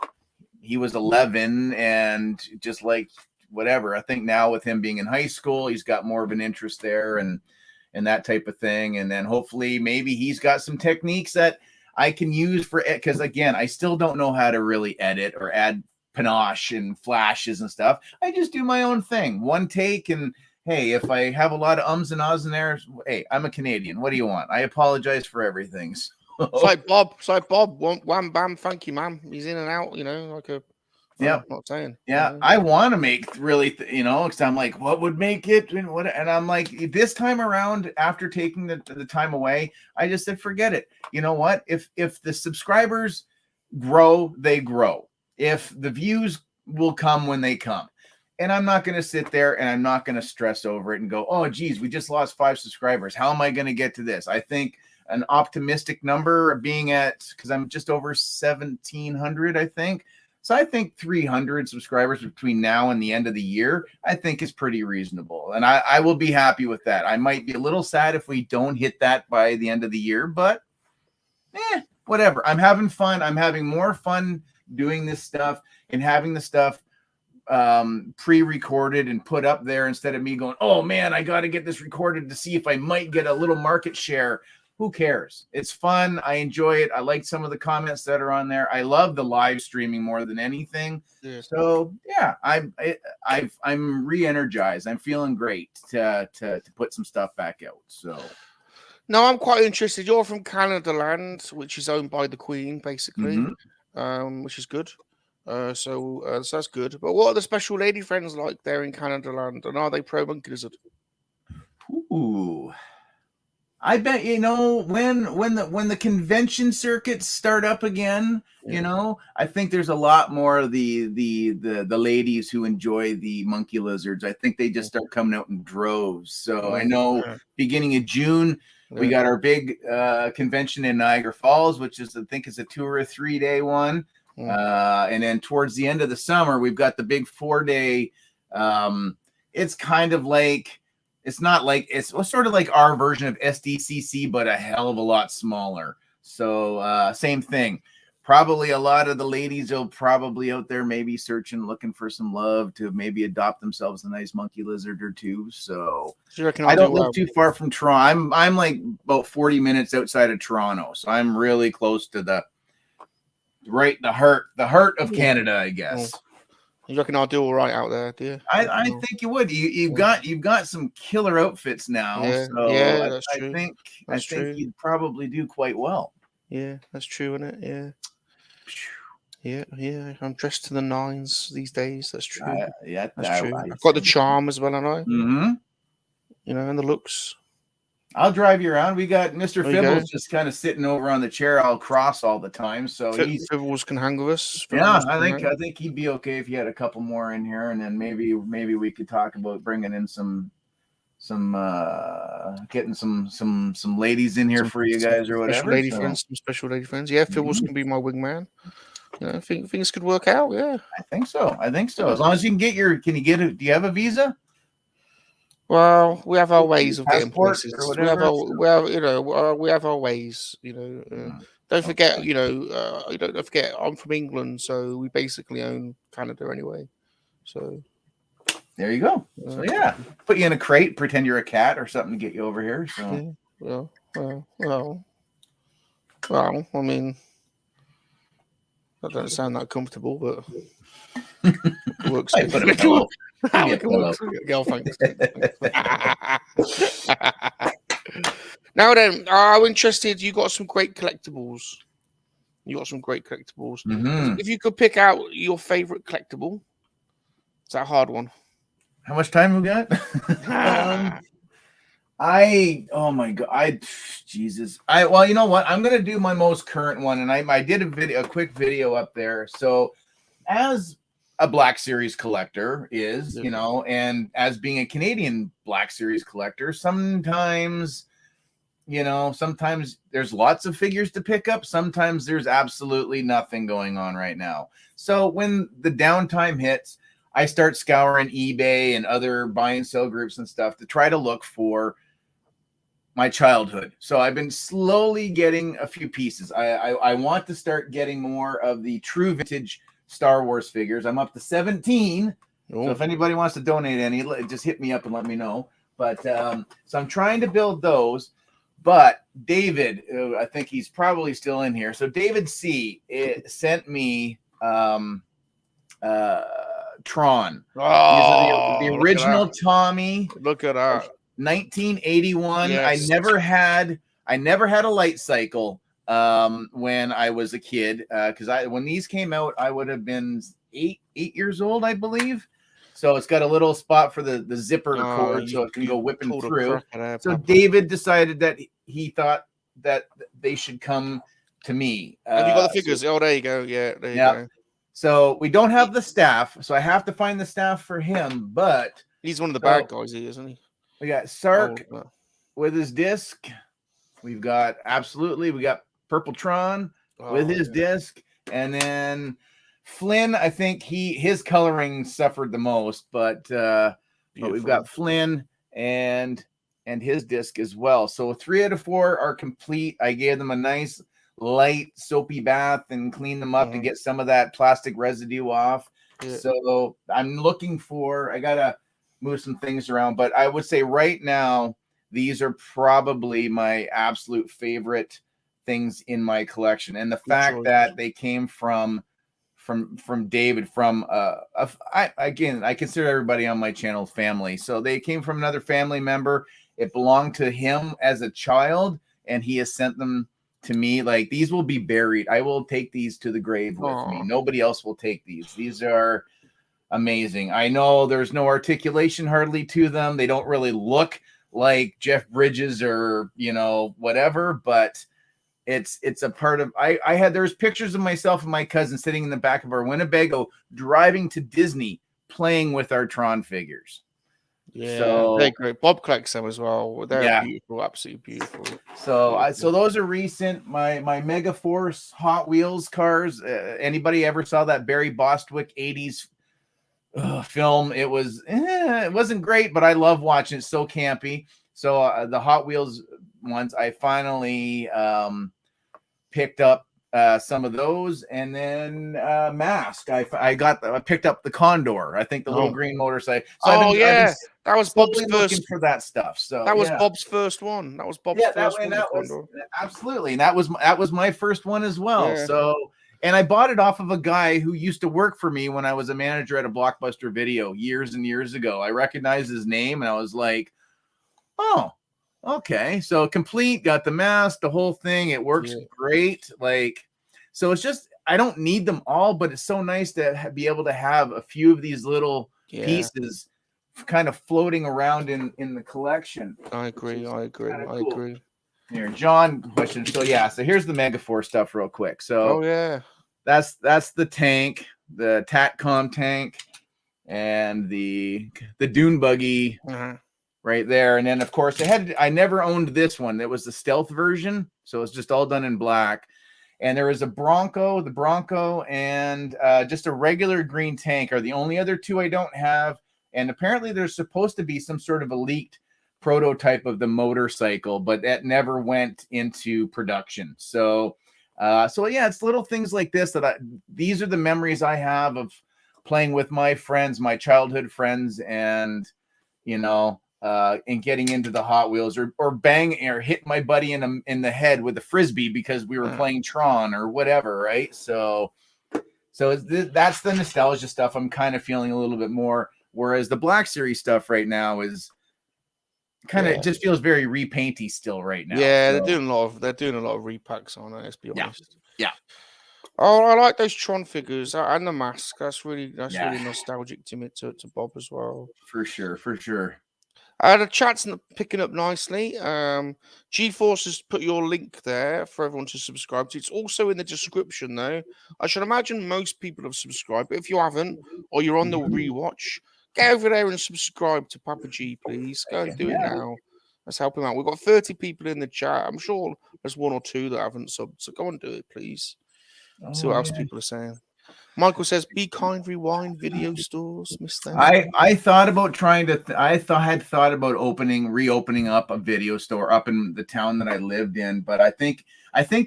He was 11, and just like whatever. I think now with him being in high school, he's got more of an interest there and that type of thing. And then hopefully maybe he's got some techniques that I can use for it. Because again, I still don't know how to really edit or add panache and flashes and stuff. I just do my own thing. One take. And hey, if I have a lot of ums and ahs in there, hey, I'm a Canadian. What do you want? I apologize for everything. So. It's like Bob. Wham, bam, thank you, man. He's in and out, like a... Yeah, not saying. Yeah, I want to make really, because I'm like, what would make it? And I'm like, this time around, after taking the time away, I just said, forget it. You know what? If the subscribers grow, they grow. If the views will come when they come. And I'm not going to sit there and I'm not going to stress over it and go, oh, geez, we just lost 5 subscribers. How am I going to get to this? I think an optimistic number being at, because I'm just over 1,700, I think. So I think 300 subscribers between now and the end of the year, I think is pretty reasonable. And I will be happy with that. I might be a little sad if we don't hit that by the end of the year, but whatever. I'm having fun. I'm having more fun doing this stuff and having the stuff pre-recorded and put up there instead of me going, oh man, I got to get this recorded to see if I might get a little market share. Who cares? It's fun. I enjoy it. I like some of the comments that are on there. I love the live streaming more than anything. Yeah. So yeah, I'm re-energized. I'm feeling great to put some stuff back out. So no, I'm quite interested. You're from Canada land, which is owned by the Queen, basically, which is good. So that's good. But what are the special lady friends like there in Canada land? And are they pro MoNKey-LiZaRD? Ooh, I bet when the convention circuits start up again, I think there's a lot more of the ladies who enjoy the MoNKey-LiZaRDs. I think they just start coming out in droves. So I know beginning of June. We got our big convention in Niagara Falls, which is, I think, is a 2 or 3 day one. And then towards the end of the summer, we've got the big 4-day. It's kind of like, it's sort of like our version of SDCC, but a hell of a lot smaller. So same thing. Probably a lot of the ladies will probably out there maybe searching, looking for some love to maybe adopt themselves a nice MoNKey-LiZaRD or two. So I don't live too far from Toronto. I'm like about 40 minutes outside of Toronto. So I'm really close to the heart of Canada, I guess. You reckon I'll do all right out there, do you? I think you would. You've got some killer outfits now. Yeah, so yeah, that's true. I think you'd probably do quite well. Yeah, that's true, isn't it? Yeah. Yeah. I'm dressed to the nines these days. That's true. That's true. I've got the charm as well, and and the looks. I'll drive you around. We got Mr. Fibbles just kind of sitting over on the chair all cross all the time. So Fibbles can hang with us. I think he'd be okay if you had a couple more in here, and then maybe we could talk about bringing in getting some ladies in here for you guys or whatever. Some special lady friends. Yeah, Fibbles can be my wingman. I think things could work out. Yeah, I think so. As long as you can get do you have a visa? Well, we have our ways of getting places. We have our ways. Don't forget. Don't forget. I'm from England, so we basically own Canada anyway. So there you go. So yeah, put you in a crate, pretend you're a cat or something to get you over here. So well. I mean, that doesn't sound that comfortable, but it works. Girl, thanks. Now then, I'm interested. You got some great collectibles. If you could pick out your favorite collectible, it's a hard one. How much time we got? Oh my god, Jesus. Well, you know what? I'm gonna do my most current one, and I did a quick video up there. So, as a Black Series collector is, and as being a Canadian Black Series collector, sometimes there's lots of figures to pick up. Sometimes there's absolutely nothing going on right now. So when the downtime hits, I start scouring eBay and other buy and sell groups and stuff to try to look for my childhood. So I've been slowly getting a few pieces. I want to start getting more of the true vintage Star Wars figures. I'm up to 17. So if anybody wants to donate any, just hit me up and let me know. But so I'm trying to build those. But David, I think he's probably still in here. So David C sent me Tron. The original Tommy. Look at that. 1981. Yes. I never had a light cycle when I was a kid, because when these came out, I would have been 8 years old, I believe. So it's got a little spot for the zipper cord, so it can go whipping through. So David decided that he thought that they should come to me. Have you got the figures? Oh, there you go. Yeah, there you go. So we don't have the staff, so I have to find the staff for him. But he's one of the bad guys, isn't he? We got Sark with his disc. We've got we got Purple Tron with his disc, and then Flynn. I think his coloring suffered the most, but we've got Flynn and his disc as well. So 3 out of 4 are complete. I gave them a nice light soapy bath and cleaned them up to get some of that plastic residue off. So I'm looking for. I gotta move some things around, but I would say right now these are probably my absolute favorite things in my collection, and the fact that they came from David, I consider everybody on my channel family, so they came from another family member. It belonged to him as a child, and he has sent them to me. Like, these will be buried. I will take these to the grave with me. Nobody else will take these. These are amazing. I know there's no articulation hardly to them. They don't really look like Jeff Bridges or, whatever, but it's a part of, there's pictures of myself and my cousin sitting in the back of our Winnebago driving to Disney playing with our Tron figures. Yeah, so, they're great. Bob collects them as well. They're beautiful, absolutely beautiful. So so those are recent. My Mega Force Hot Wheels cars. Anybody ever saw that Barry Bostwick 80s film? It wasn't great, but I love watching it. So campy. So the Hot Wheels ones, I finally picked up some of those, and then Mask. I picked up the Condor. I think the little green motorcycle. So that was Bob's first for that stuff. So that was Bob's first one. That was Bob's first one. That was absolutely, and that was my first one as well. Yeah. So. And I bought it off of a guy who used to work for me when I was a manager at a Blockbuster Video years and years ago. I recognized his name, and I was like, oh, okay. So complete, got the mask, the whole thing. It works great. So it's just, I don't need them all, but it's so nice to be able to have a few of these little pieces kind of floating around in the collection. I agree. Here, John question. So here's the Megaforce stuff real quick. So that's the tank, the Tatcom tank, and the Dune buggy right there. And then of course I never owned this one. It was the stealth version, so it's just all done in black. And there is the Bronco, and just a regular green tank are the only other two I don't have. And apparently there's supposed to be some sort of a leaked prototype of the motorcycle, but that never went into production. So it's little things like this these are the memories I have of playing with my friends, my childhood friends, and and getting into the Hot Wheels or bang or hit my buddy in the head with a frisbee because we were playing Tron or whatever, right? So that's the nostalgia stuff I'm kind of feeling a little bit more, whereas the Black Series stuff right now is kind of just feels very repainty still right now. Yeah, so. they're doing a lot of repacks on it, let's be honest. Yeah. Oh, I like those Tron figures and the mask. That's really nostalgic to me, to Bob as well. For sure. The chat's picking up nicely. GeForce has put your link there for everyone to subscribe to. It's also in the description, though. I should imagine most people have subscribed, but if you haven't, or you're on the rewatch, get over there and subscribe to Papa G, please. Go and do it now. Let's help him out. We've got 30 people in the chat. I'm sure there's 1 or 2 that haven't subbed, so go and do it, please. See what else people are saying. Michael says, "Be kind, rewind video stores." Miss them. I thought about had thought about reopening up a video store up in the town that I lived in, but I think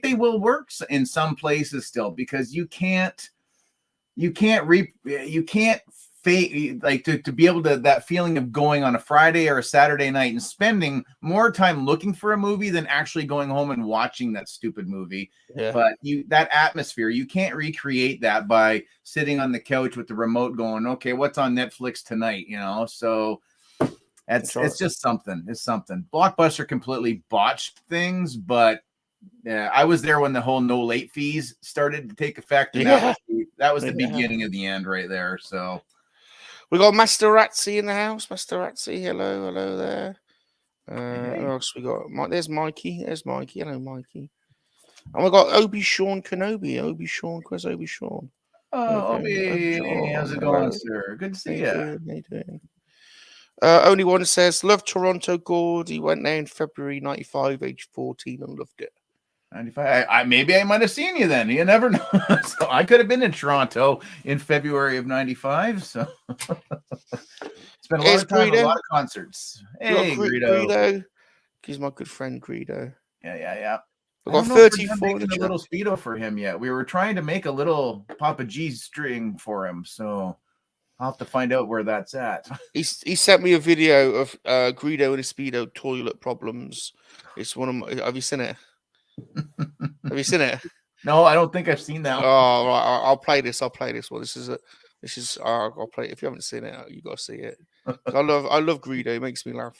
they will work in some places still, because you can't like to be able to, that feeling of going on a Friday or a Saturday night and spending more time looking for a movie than actually going home and watching that stupid movie. Yeah. But that atmosphere, you can't recreate that by sitting on the couch with the remote going, okay, what's on Netflix tonight? So it's just something. It's something. Blockbuster completely botched things, but I was there when the whole no late fees started to take effect, and that was the beginning of the end right there. So we got Master Ratsy in the house. Master Ratsy, hello there. What else we got? There's Mikey. Hello, Mikey. And we got Obi-Sean Kenobi. Obi-Sean, where's Obi-Sean? Oh, Okay. Obi, how's it Hello. going, sir? Good to see you. How you doing? Only one says, love Toronto Gord. He went there in February 95, age 14, and loved it. 95. Maybe I might have seen you then. You never know. So I could have been in Toronto in February of 95. So spent a lot of time, a lot of concerts. Hey, Greedo. He's my good friend, Greedo. Yeah. We've got 34 making a little Speedo for him yet. We were trying to make a little Papa G string for him. So I'll have to find out where that's at. He sent me a video of Greedo and his Speedo toilet problems. It's one of my. Have you seen it? Have you seen it? No, I don't think I've seen that one. Oh, right. I'll play this. I'll play this one. I'll play it. If you haven't seen it, you got to see it. I love Greedo. He makes me laugh.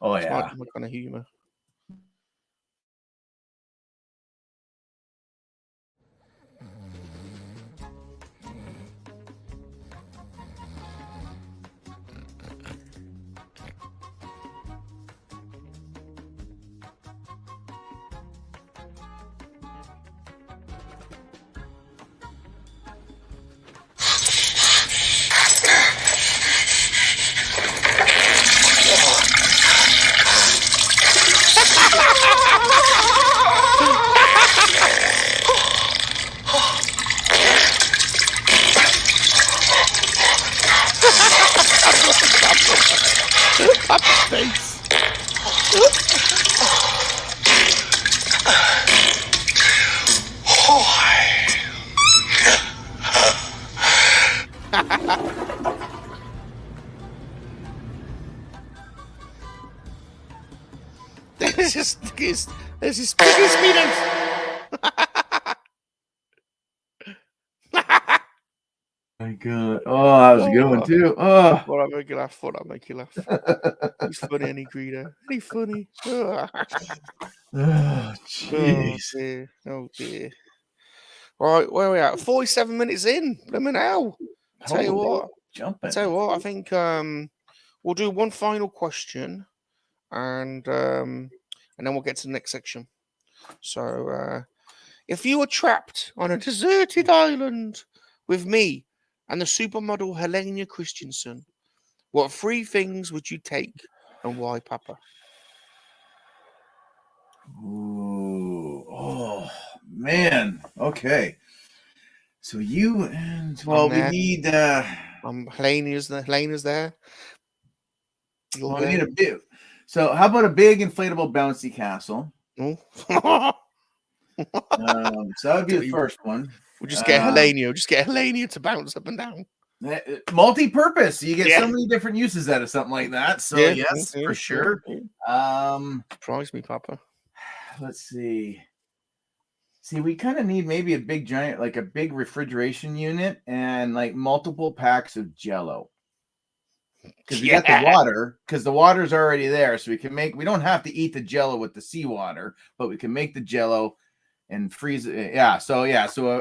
Oh, it's yeah. my kind of humor. There's his biggest meetings. My God. Oh, that was a good one too. Oh, Thought I'd make you laugh. He's funny, any Greedo. He's funny. Oh, jeez. Oh dear. Right, where are we at? 47 minutes in. Blooming hell. Tell you what. I think we'll do one final question, and then we'll get to the next section. So, if you were trapped on a deserted island with me and the supermodel Helena Christensen, what 3 things would you take and why, Papa? Ooh, oh man. Okay. So you and we need Helena's there. We need a big. So how about a big inflatable bouncy castle? Oh. So that would be the first one. We'll just get Helena. Just get Helena to bounce up and down. Multi-purpose. You get so many different uses out of something like that. So yes, for sure. Surprise me, Papa. Let's see. We kind of need maybe a big giant, like a big refrigeration unit and like multiple packs of Jello. Because we got the water, because the water's already there. So we don't have to eat the Jello with the seawater, but we can make the Jello and freeze it. Yeah. So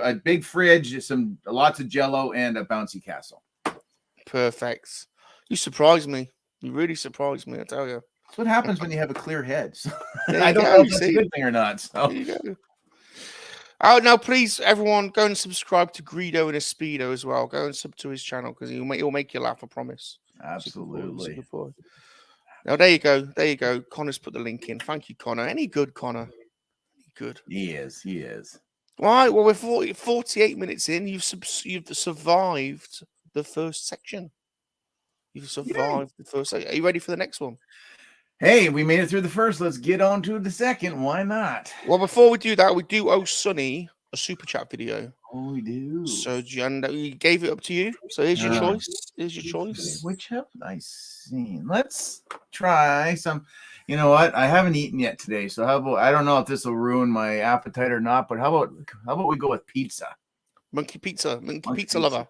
a big fridge, lots of Jello and a bouncy castle. Perfect. You surprised me. You really surprised me, I tell you. That's what happens when you have a clear head. So I don't know if that's a good thing or not. So. There you go. Oh, now please, everyone, go and subscribe to Greedo and Speedo as well. Go and sub to his channel because he'll make you laugh, I promise. Absolutely. Good boy. Now, there you go. Connor's put the link in. Thank you, Connor. Any good, Connor? Good. He is. Right. Well, we're 48 minutes in. You've survived the first section. You've survived the first section. Are you ready for the next one? Hey, we made it through the first. Let's get on to the second. Why not? Well, before we do that, we do owe Sonny a super chat video. Oh, we do. So, we gave it up to you. So, here's your choice. Which have I seen? Let's try some. You know what? I haven't eaten yet today. So, how about, I don't know if this will ruin my appetite or not, but how about we go with pizza? Monkey Pizza Lover.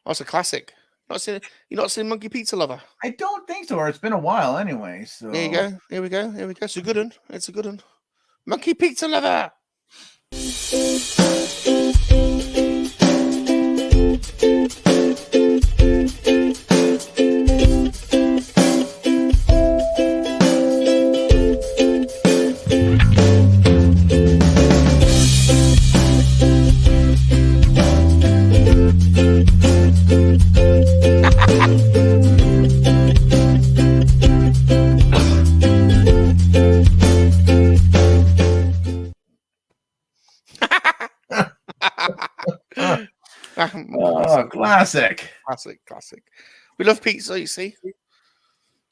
Oh, it's a classic. You're not seen Monkey Pizza Lover? I don't think so, or it's been a while anyway. So there you go. Here we go. It's a good one. It's a good one. Monkey Pizza Lover. Oh, classic. Classic. We love pizza, you see.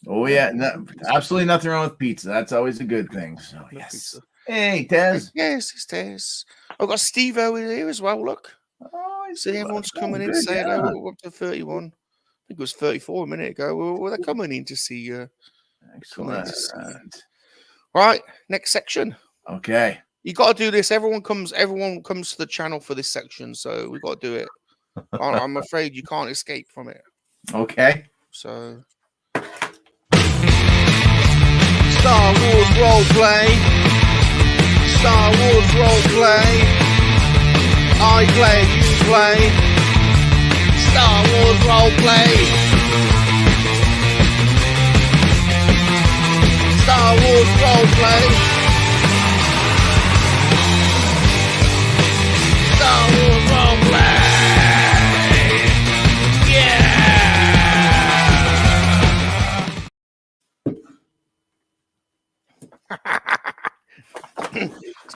Oh yeah, no, absolutely nothing wrong with pizza. That's always a good thing. So Love yes. pizza. Hey, Tez. Yes, it's Tez. I've got Steve-O in here as well. Look. Oh, See, everyone's coming in good, saying, yeah. "Oh, we're up to 31." I think it was 34 a minute ago. Well, they're coming in to see you. Excellent. Right, next section. Okay. You got to do this. Everyone comes to the channel for this section, so we got to do it. I'm afraid you can't escape from it. Okay. So, Star Wars roleplay. Star Wars roleplay. I play, you play. Star Wars roleplay. Star Wars roleplay. Star Wars roleplay.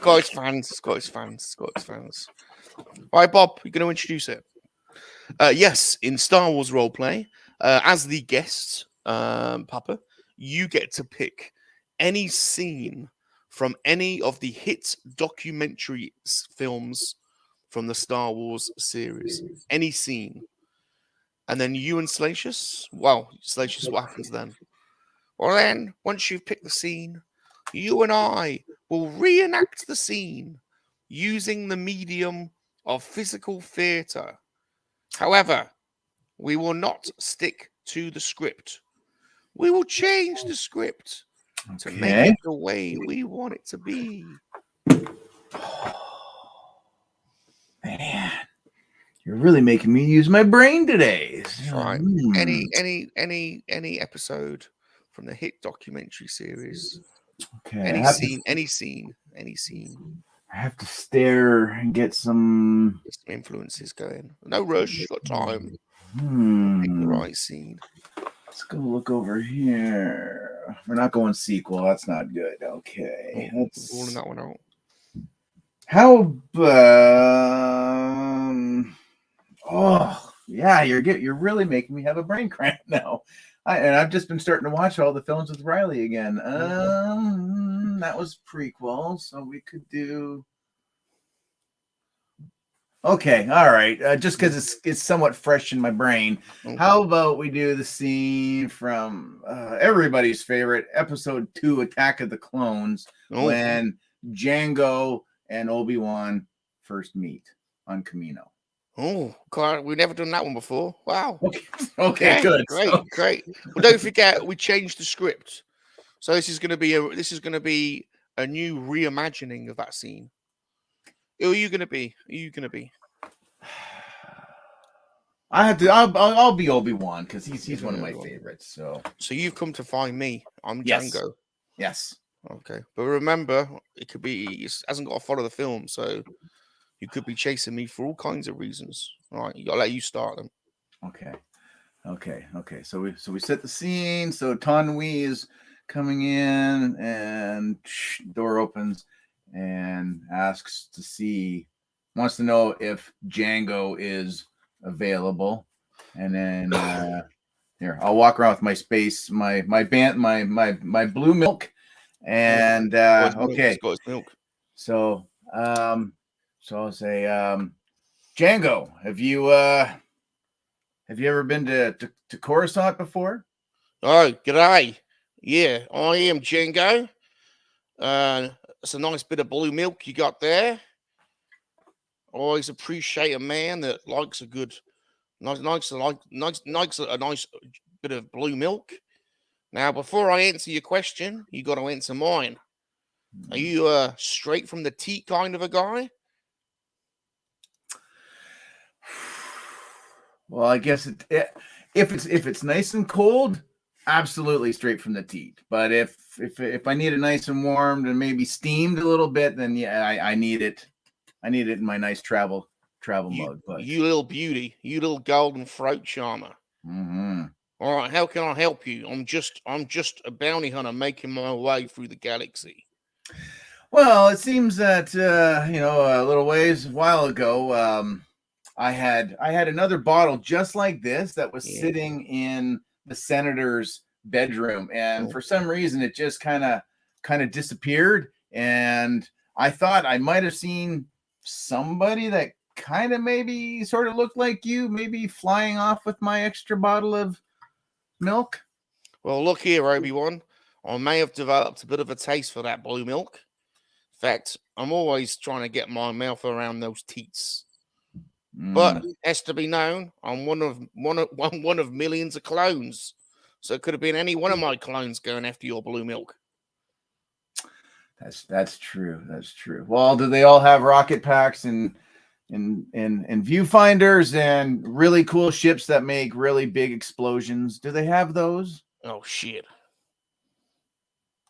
Scottish fans. All right, Bob, you're going to introduce it. Yes, in Star Wars roleplay, as the guest, Papa, you get to pick any scene from any of the hit documentary films from the Star Wars series. Any scene. And then you and Salacious, what happens then? Well, then, once you've picked the scene, you and I will reenact the scene using the medium of physical theatre. However, we will not stick to the script. We will change the script to make it the way we want it to be. Man, you're really making me use my brain today. That's right. Any episode from the hit documentary series. Okay. Any scene. I have to stare and get some influences going. No rush, got time. Pick the right scene. Let's go look over here. We're not going sequel. That's not good. Okay. Let's rolling that one out. How oh yeah, you're really making me have a brain cramp now. I've just been starting to watch all the films with Riley again. That was prequel, so we could do. Okay, all right. Just because it's somewhat fresh in my brain. How about we do the scene from everybody's favorite episode 2, Attack of the Clones, when Jango and Obi-Wan first meet on Kamino. Oh, God, we've never done that one before. Wow. Okay, good. Great. Well, don't forget, we changed the script, so this is going to be a new reimagining of that scene. Who are you going to be? I'll be Obi-Wan because he's one of my favorites. So you've come to find me. I'm Django. Yes. Okay, but remember, it hasn't got to follow the film, so you could be chasing me for all kinds of reasons. All right, I'll let you start them. Okay. So we set the scene. So Tanwi is coming in, and door opens, and wants to know if Jango is available. And then here, I'll walk around with my space, my blue milk, and okay. Milk. So I'll say, Jango, have you ever been to Coruscant before? Oh, g'day. Yeah, I am Jango. It's a nice bit of blue milk you got there. Always appreciate a man that likes a nice bit of blue milk. Now, before I answer your question, you got to answer mine. Are you straight from the teat kind of a guy? Well, I guess if it's nice and cold, absolutely straight from the teat. But if I need it nice and warmed and maybe steamed a little bit, then yeah, I need it. I need it in my nice travel mug. But you little beauty, you little golden throat charmer. All right, how can I help you? I'm just a bounty hunter making my way through the galaxy. Well, it seems that a while ago, I had another bottle just like this that was sitting in the senator's bedroom, and for some reason it just kind of disappeared. And I thought I might have seen somebody that kind of maybe sort of looked like you, maybe flying off with my extra bottle of milk. Well, look here, Obi-Wan. I may have developed a bit of a taste for that blue milk. In fact, I'm always trying to get my mouth around those teats. But as to be known, I'm one of millions of clones. So it could have been any one of my clones going after your blue milk. That's true. That's true. Well, do they all have rocket packs and viewfinders and really cool ships that make really big explosions? Do they have those? Oh shit.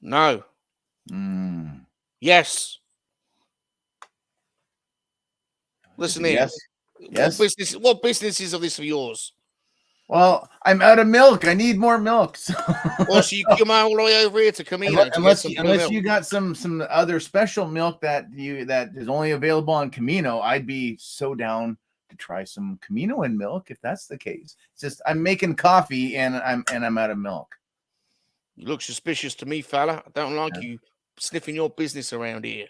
No. Yes. Listen here. Yes. What business is of this of yours? Well, I'm out of milk. I need more milk. So. Well, so you come all the way over here to Camino. Unless you got some other special milk that is only available on Camino, I'd be so down to try some Caminoan milk if that's the case. It's just I'm making coffee and I'm out of milk. You look suspicious to me, fella. I don't like you sniffing your business around here.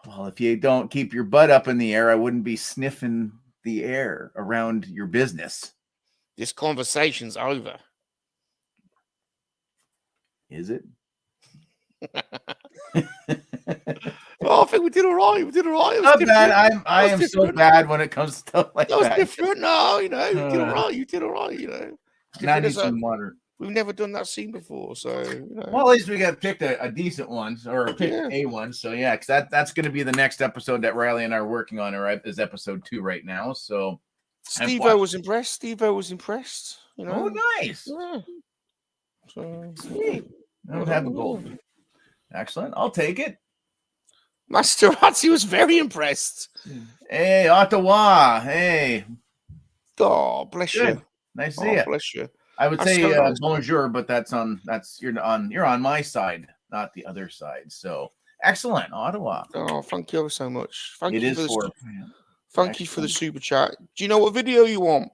Well, if you don't keep your butt up in the air, I wouldn't be sniffing the air around your business. This conversation's over. Is it? Well, I think we did all right. We did all right. Not bad. I am so bad when it comes to stuff like that. That was different. No, you know, you did all right. You did all right. You know, I need some water. We've never done that scene before, so you know. Well, at least we got picked a decent one, or picked a one. So yeah, because that's going to be the next episode that Riley and I are working on. Right, is episode 2 right now. So Steve-O was impressed. Steve-O was impressed. You know. Oh, nice. Yeah. So sweet. I don't have a gold. Excellent. I'll take it. Master Razzi was very impressed. Hey, Ottawa. Hey. Oh, bless you. Nice to see you. Bless you. I would say bonjour, but you're on my side, not the other side. So excellent, Ottawa. Oh, thank you ever so much. Thank you for the super chat. Do you know what video you want,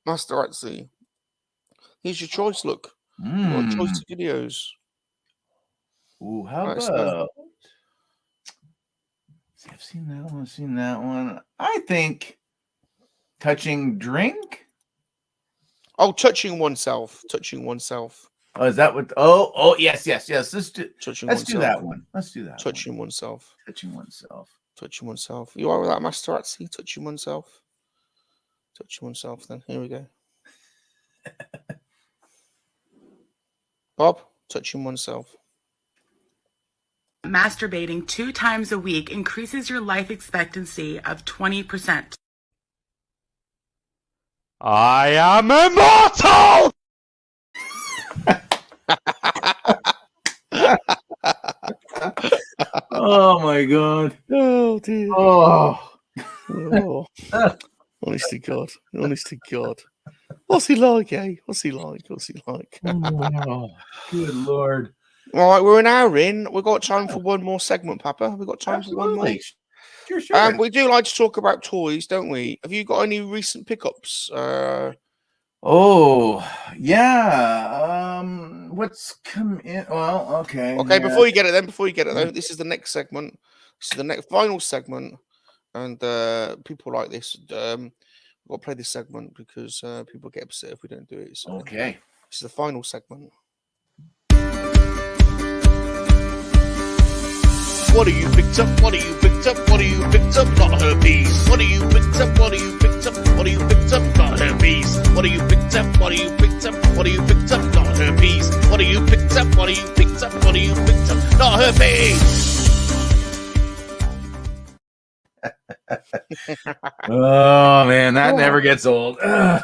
Master Razzi? Here's your choice. Look, what choice of videos? Ooh, how about? See, I've seen that one. I've seen that one. I think touching drink. Oh, touching oneself. Touching oneself. Oh, is that what? Oh, yes. Let's do that one. Touching oneself. Touching oneself. Touching oneself. You are with that, Master Razzi? Touching oneself. Touching oneself. Then here we go. Bob, touching oneself. Masturbating 2 times a week increases your life expectancy of 20%. I am immortal! Oh my god. Oh dear. Oh. Honest to God. Honest to God. What's he like, eh? What's he like? Oh, good Lord. All right, we're an hour in. We've got time for one more segment, Papa. We've got time for one more. Sure. We do like to talk about toys, don't we? Have you got any recent pickups? Oh, yeah. What's come in? Well, okay. Okay, before you get it though, this is the next segment. This is the next final segment. And people like this. We'll play this segment because people get upset if we don't do it. So okay. This is the final segment. What have you picked up? What have you picked up? What have you picked up? Not herpes. What have you picked up? What have you picked up? What have you picked up? Not herpes. What have you picked up? What have you picked up? What have you picked up? Not herpes. What have you picked up? What have you picked up? What have you picked up? Not herpes. Oh man, that never gets old. There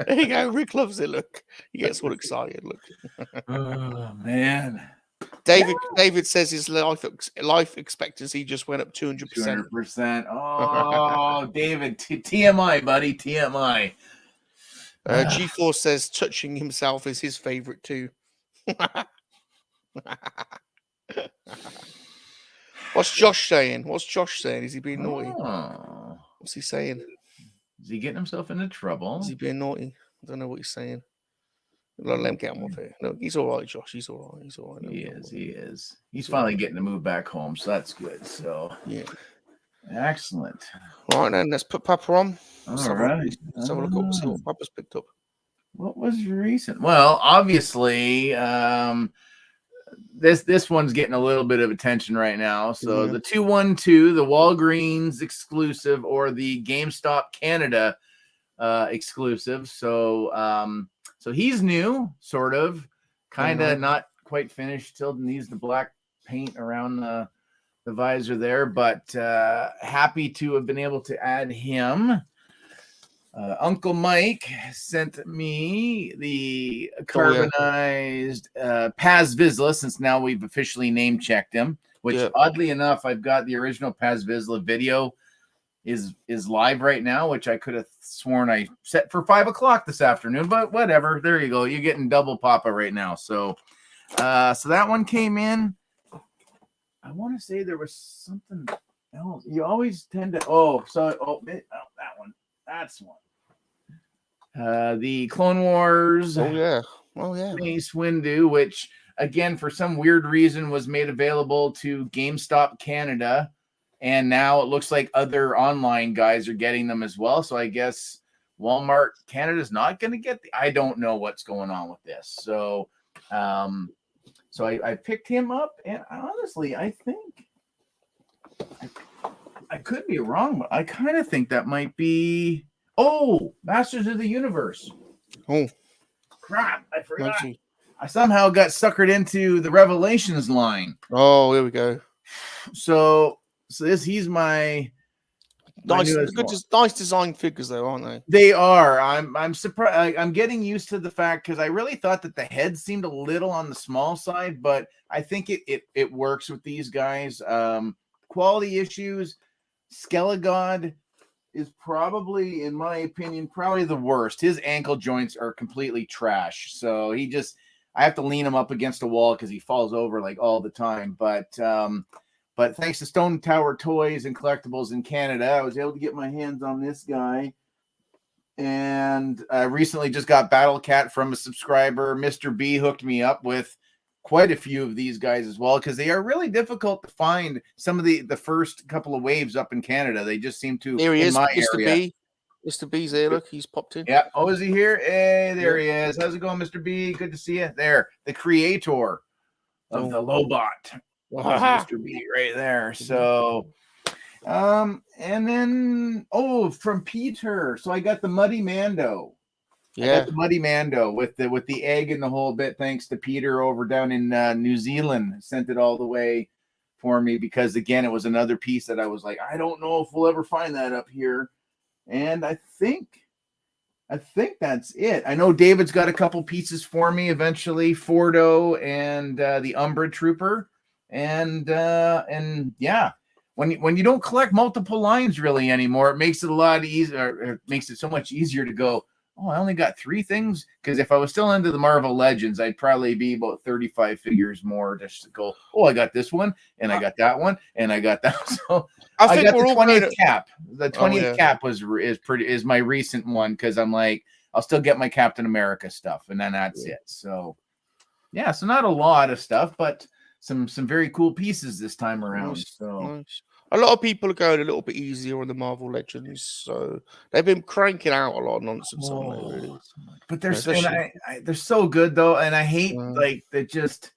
you go. Rick loves it. Look, he gets all excited. Look. Oh man. David says his life expectancy just went up 200%. 200%. Oh, David, TMI, buddy, TMI. G4 says touching himself is his favorite too. What's Josh saying? What's Josh saying? Is he being naughty? Oh. What's he saying? Is he getting himself into trouble? Is he being naughty? I don't know what he's saying. Let him get him off here. No, he's all right, Josh. He's all right. He's all right. He is. He is. He's He's finally all right. getting to move back home, so that's good. So Yeah. excellent. All right, then let's put Papa on. All right. Let's have a look up. See what Papa's picked up. What was recent? Well, obviously, this one's getting a little bit of attention right now. So Yeah. the 212, the Walgreens exclusive, or the GameStop Canada exclusive. So so he's new, sort of, kind of not quite finished. Still needs the black paint around the visor there, but happy to have been able to add him. Uncle Mike sent me the carbonized Paz Vizsla, since now we've officially name checked him, which oddly enough, I've got the original Paz Vizsla video is live right now, which I could have sworn I set for 5 o'clock this afternoon, but whatever. There you go. You're getting double Papa right now. So so that one came in. I want to say there was something else. You always tend to that one. That's one. The Clone Wars. Oh yeah. Mace Windu, which again for some weird reason was made available to GameStop Canada, and now it looks like other online guys are getting them as well. So I guess Walmart Canada's not going to get I don't know what's going on with this. So so I picked him up, and honestly, I think I could be wrong, but I kind of think that might be Masters of the Universe. Oh crap! I forgot. I somehow got suckered into the Revelations line. Oh, here we go. So he's my nice design figures though, aren't they? They are. I'm surprised. I'm getting used to the fact, because I really thought that the head seemed a little on the small side, but I think it works with these guys. Quality issues. Skelegod is probably, in my opinion, probably the worst. His ankle joints are completely trash. So I have to lean him up against a wall because he falls over like all the time. But thanks to Stone Tower Toys and Collectibles in Canada, I was able to get my hands on this guy. And I recently just got Battle Cat from a subscriber. Mr. B hooked me up with quite a few of these guys as well, because they are really difficult to find. Some of the first couple of waves up in Canada, they just seem to. Here he is, my Mr. area. B. Mr. B's here. Look, he's popped in. Yeah. Oh, is he here? Hey, there he is. How's it going, Mr. B? Good to see you. There, the creator of the Lobot. Mr. B right there. So, and then from Peter. So I got the Muddy Mando. I got the Muddy Mando with the egg and the whole bit. Thanks to Peter over down in New Zealand, sent it all the way for me, because again, it was another piece that I was like, I don't know if we'll ever find that up here. And I think that's it. I know David's got a couple pieces for me eventually, Fordo and the Umbra Trooper. And yeah, when you don't collect multiple lines really anymore, it makes it a lot easier. It makes it so much easier to go, I only got 3 things. Because if I was still into the Marvel Legends, I'd probably be about 35 figures more just to go, I got this one, and I got that one, and I got that. So I think got the 20th cap. The 20th cap is my recent one, because I'm like, I'll still get my Captain America stuff, and then that's it. So yeah, so not a lot of stuff, but some very cool pieces this time around. Nice, so nice. A lot of people are going a little bit easier on the Marvel Legends, so they've been cranking out a lot of nonsense on there, really. But they're so good though, and I hate like they just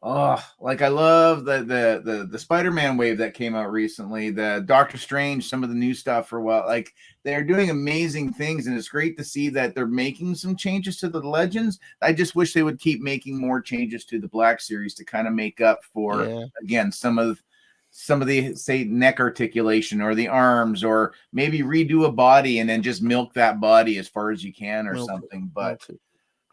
like I love the Spider-Man wave that came out recently, the Doctor Strange, some of the new stuff for like they're doing amazing things, and it's great to see that they're making some changes to the Legends. I just wish they would keep making more changes to the Black Series to kind of make up for again some of the, say, neck articulation or the arms, or maybe redo a body and then just milk that body as far as you can or something. But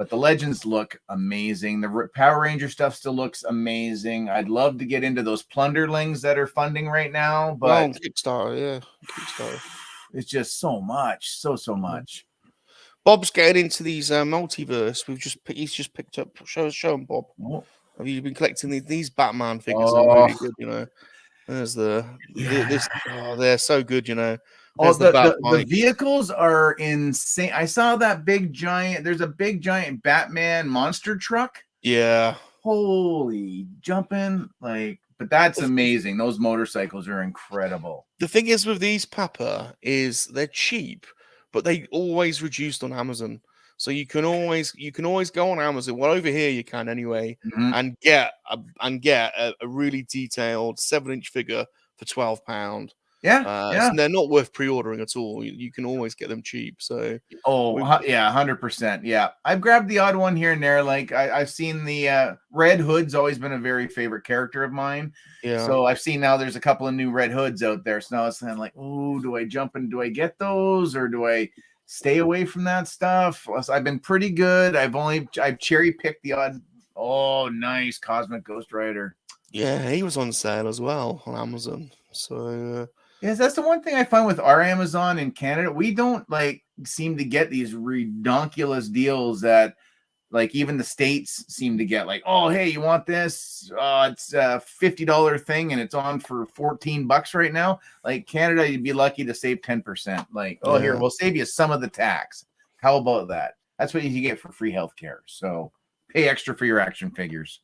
the Legends look amazing. The Power Ranger stuff still looks amazing. I'd love to get into those Plunderlings that are funding right now, but Kickstarter, it's just so much, so much. Bob's getting into these multiverse. He's just picked up. Show him, Bob. Have you been collecting these Batman figures? Are really good, There's this. Oh, they're so good, you know. Oh, There's the bat the bike. vehicles are insane. I saw that big giant. There's a big giant Batman monster truck. Yeah. Holy jumping, like, but that's amazing. Those motorcycles are incredible. The thing is with these Papa is they're cheap, but they always reduced on Amazon. So you can always go on Amazon. Well, over here you can anyway, Mhm. and get a really detailed 7-inch figure for £12. Yeah, yeah. So they're not worth pre-ordering at all. You can always get them cheap. So Yeah, 100%. Yeah, I've grabbed the odd one here and there. Like I've seen the Red Hood's always been a very favorite character of mine. yeah, So I've seen now there's a couple of new Red Hoods out there. So now it's kind of like, oh, do I jump and do I get those or do I stay away from that stuff? I've been pretty good. I've cherry picked the odd. Oh, nice Cosmic Ghost Rider. yeah, he was on sale as well on Amazon. So Yes, that's the one thing I find with our Amazon in Canada. We don't like seem to get these redonkulous deals that like even the States seem to get. Like, oh, hey, you want this? It's a $50 thing and it's on for $14 right now. Like Canada, you'd be lucky to save 10%. Like, oh, here, Yeah. we'll save you some of the tax. How about that? That's what you get for free healthcare. So pay extra for your action figures.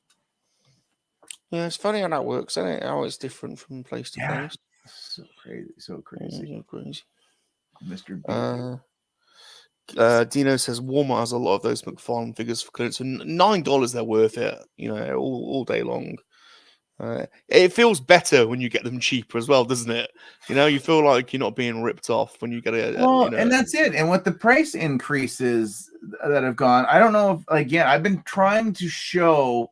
yeah, it's funny how that works, isn't it? How it's different from place to Yeah. place. So crazy, so crazy. Yeah, crazy. Mr. B. Dino says Walmart has a lot of those McFarlane figures for clearance. So $9, they're worth it, you know, all day long. It feels better when you get them cheaper as well, doesn't it? You know, you feel like you're not being ripped off when you get a. Well, You know, and that's it. And with the price increases that have gone, I don't know if, again, I've been trying to show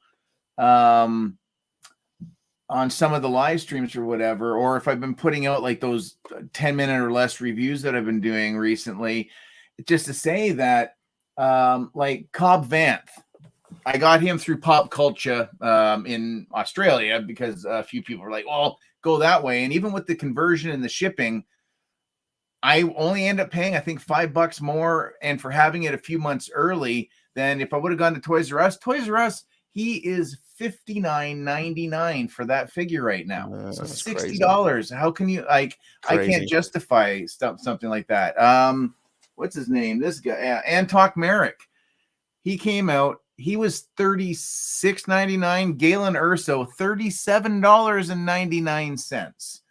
on some of the live streams or whatever, or if I've been putting out like those 10-minute or less reviews that I've been doing recently, just to say that like Cobb Vanth, I got him through Pop Culture in Australia because a few people were like, well, go that way. And even with the conversion and the shipping, I only end up paying, I think, $5 more. And for having it a few months early than if I would have gone to Toys R Us. Toys R Us, he is $59.99 for that figure right now. So $60. How can you like? Crazy. I can't justify something like that. What's his name? This guy, Antok Merrick. He came out. He was $36.99. Galen Urso, $37.99.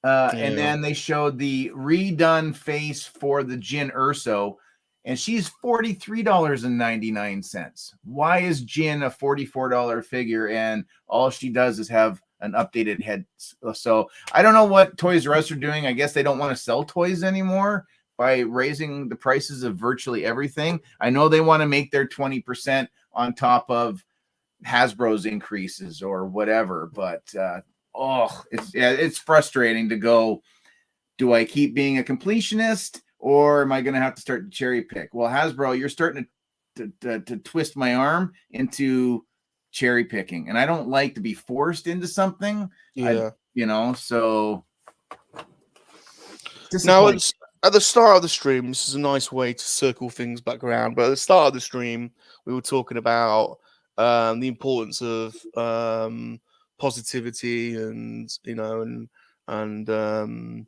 And then they showed the redone face for the Jin Urso, and she's $43.99. Why is Jin a $44 figure and all she does is have an updated head? So I don't know what Toys R Us are doing. I guess they don't want to sell toys anymore by raising the prices of virtually everything. I know they want to make their 20% on top of Hasbro's increases or whatever, but it's frustrating to go, do I keep being a completionist or am I going to have to start to cherry pick? Well, Hasbro, you're starting to twist my arm into cherry picking, and I don't like to be forced into something. Yeah. So now it's at the start of the stream. This is a nice way to circle things back around. But at the start of the stream, we were talking about the importance of positivity, and and the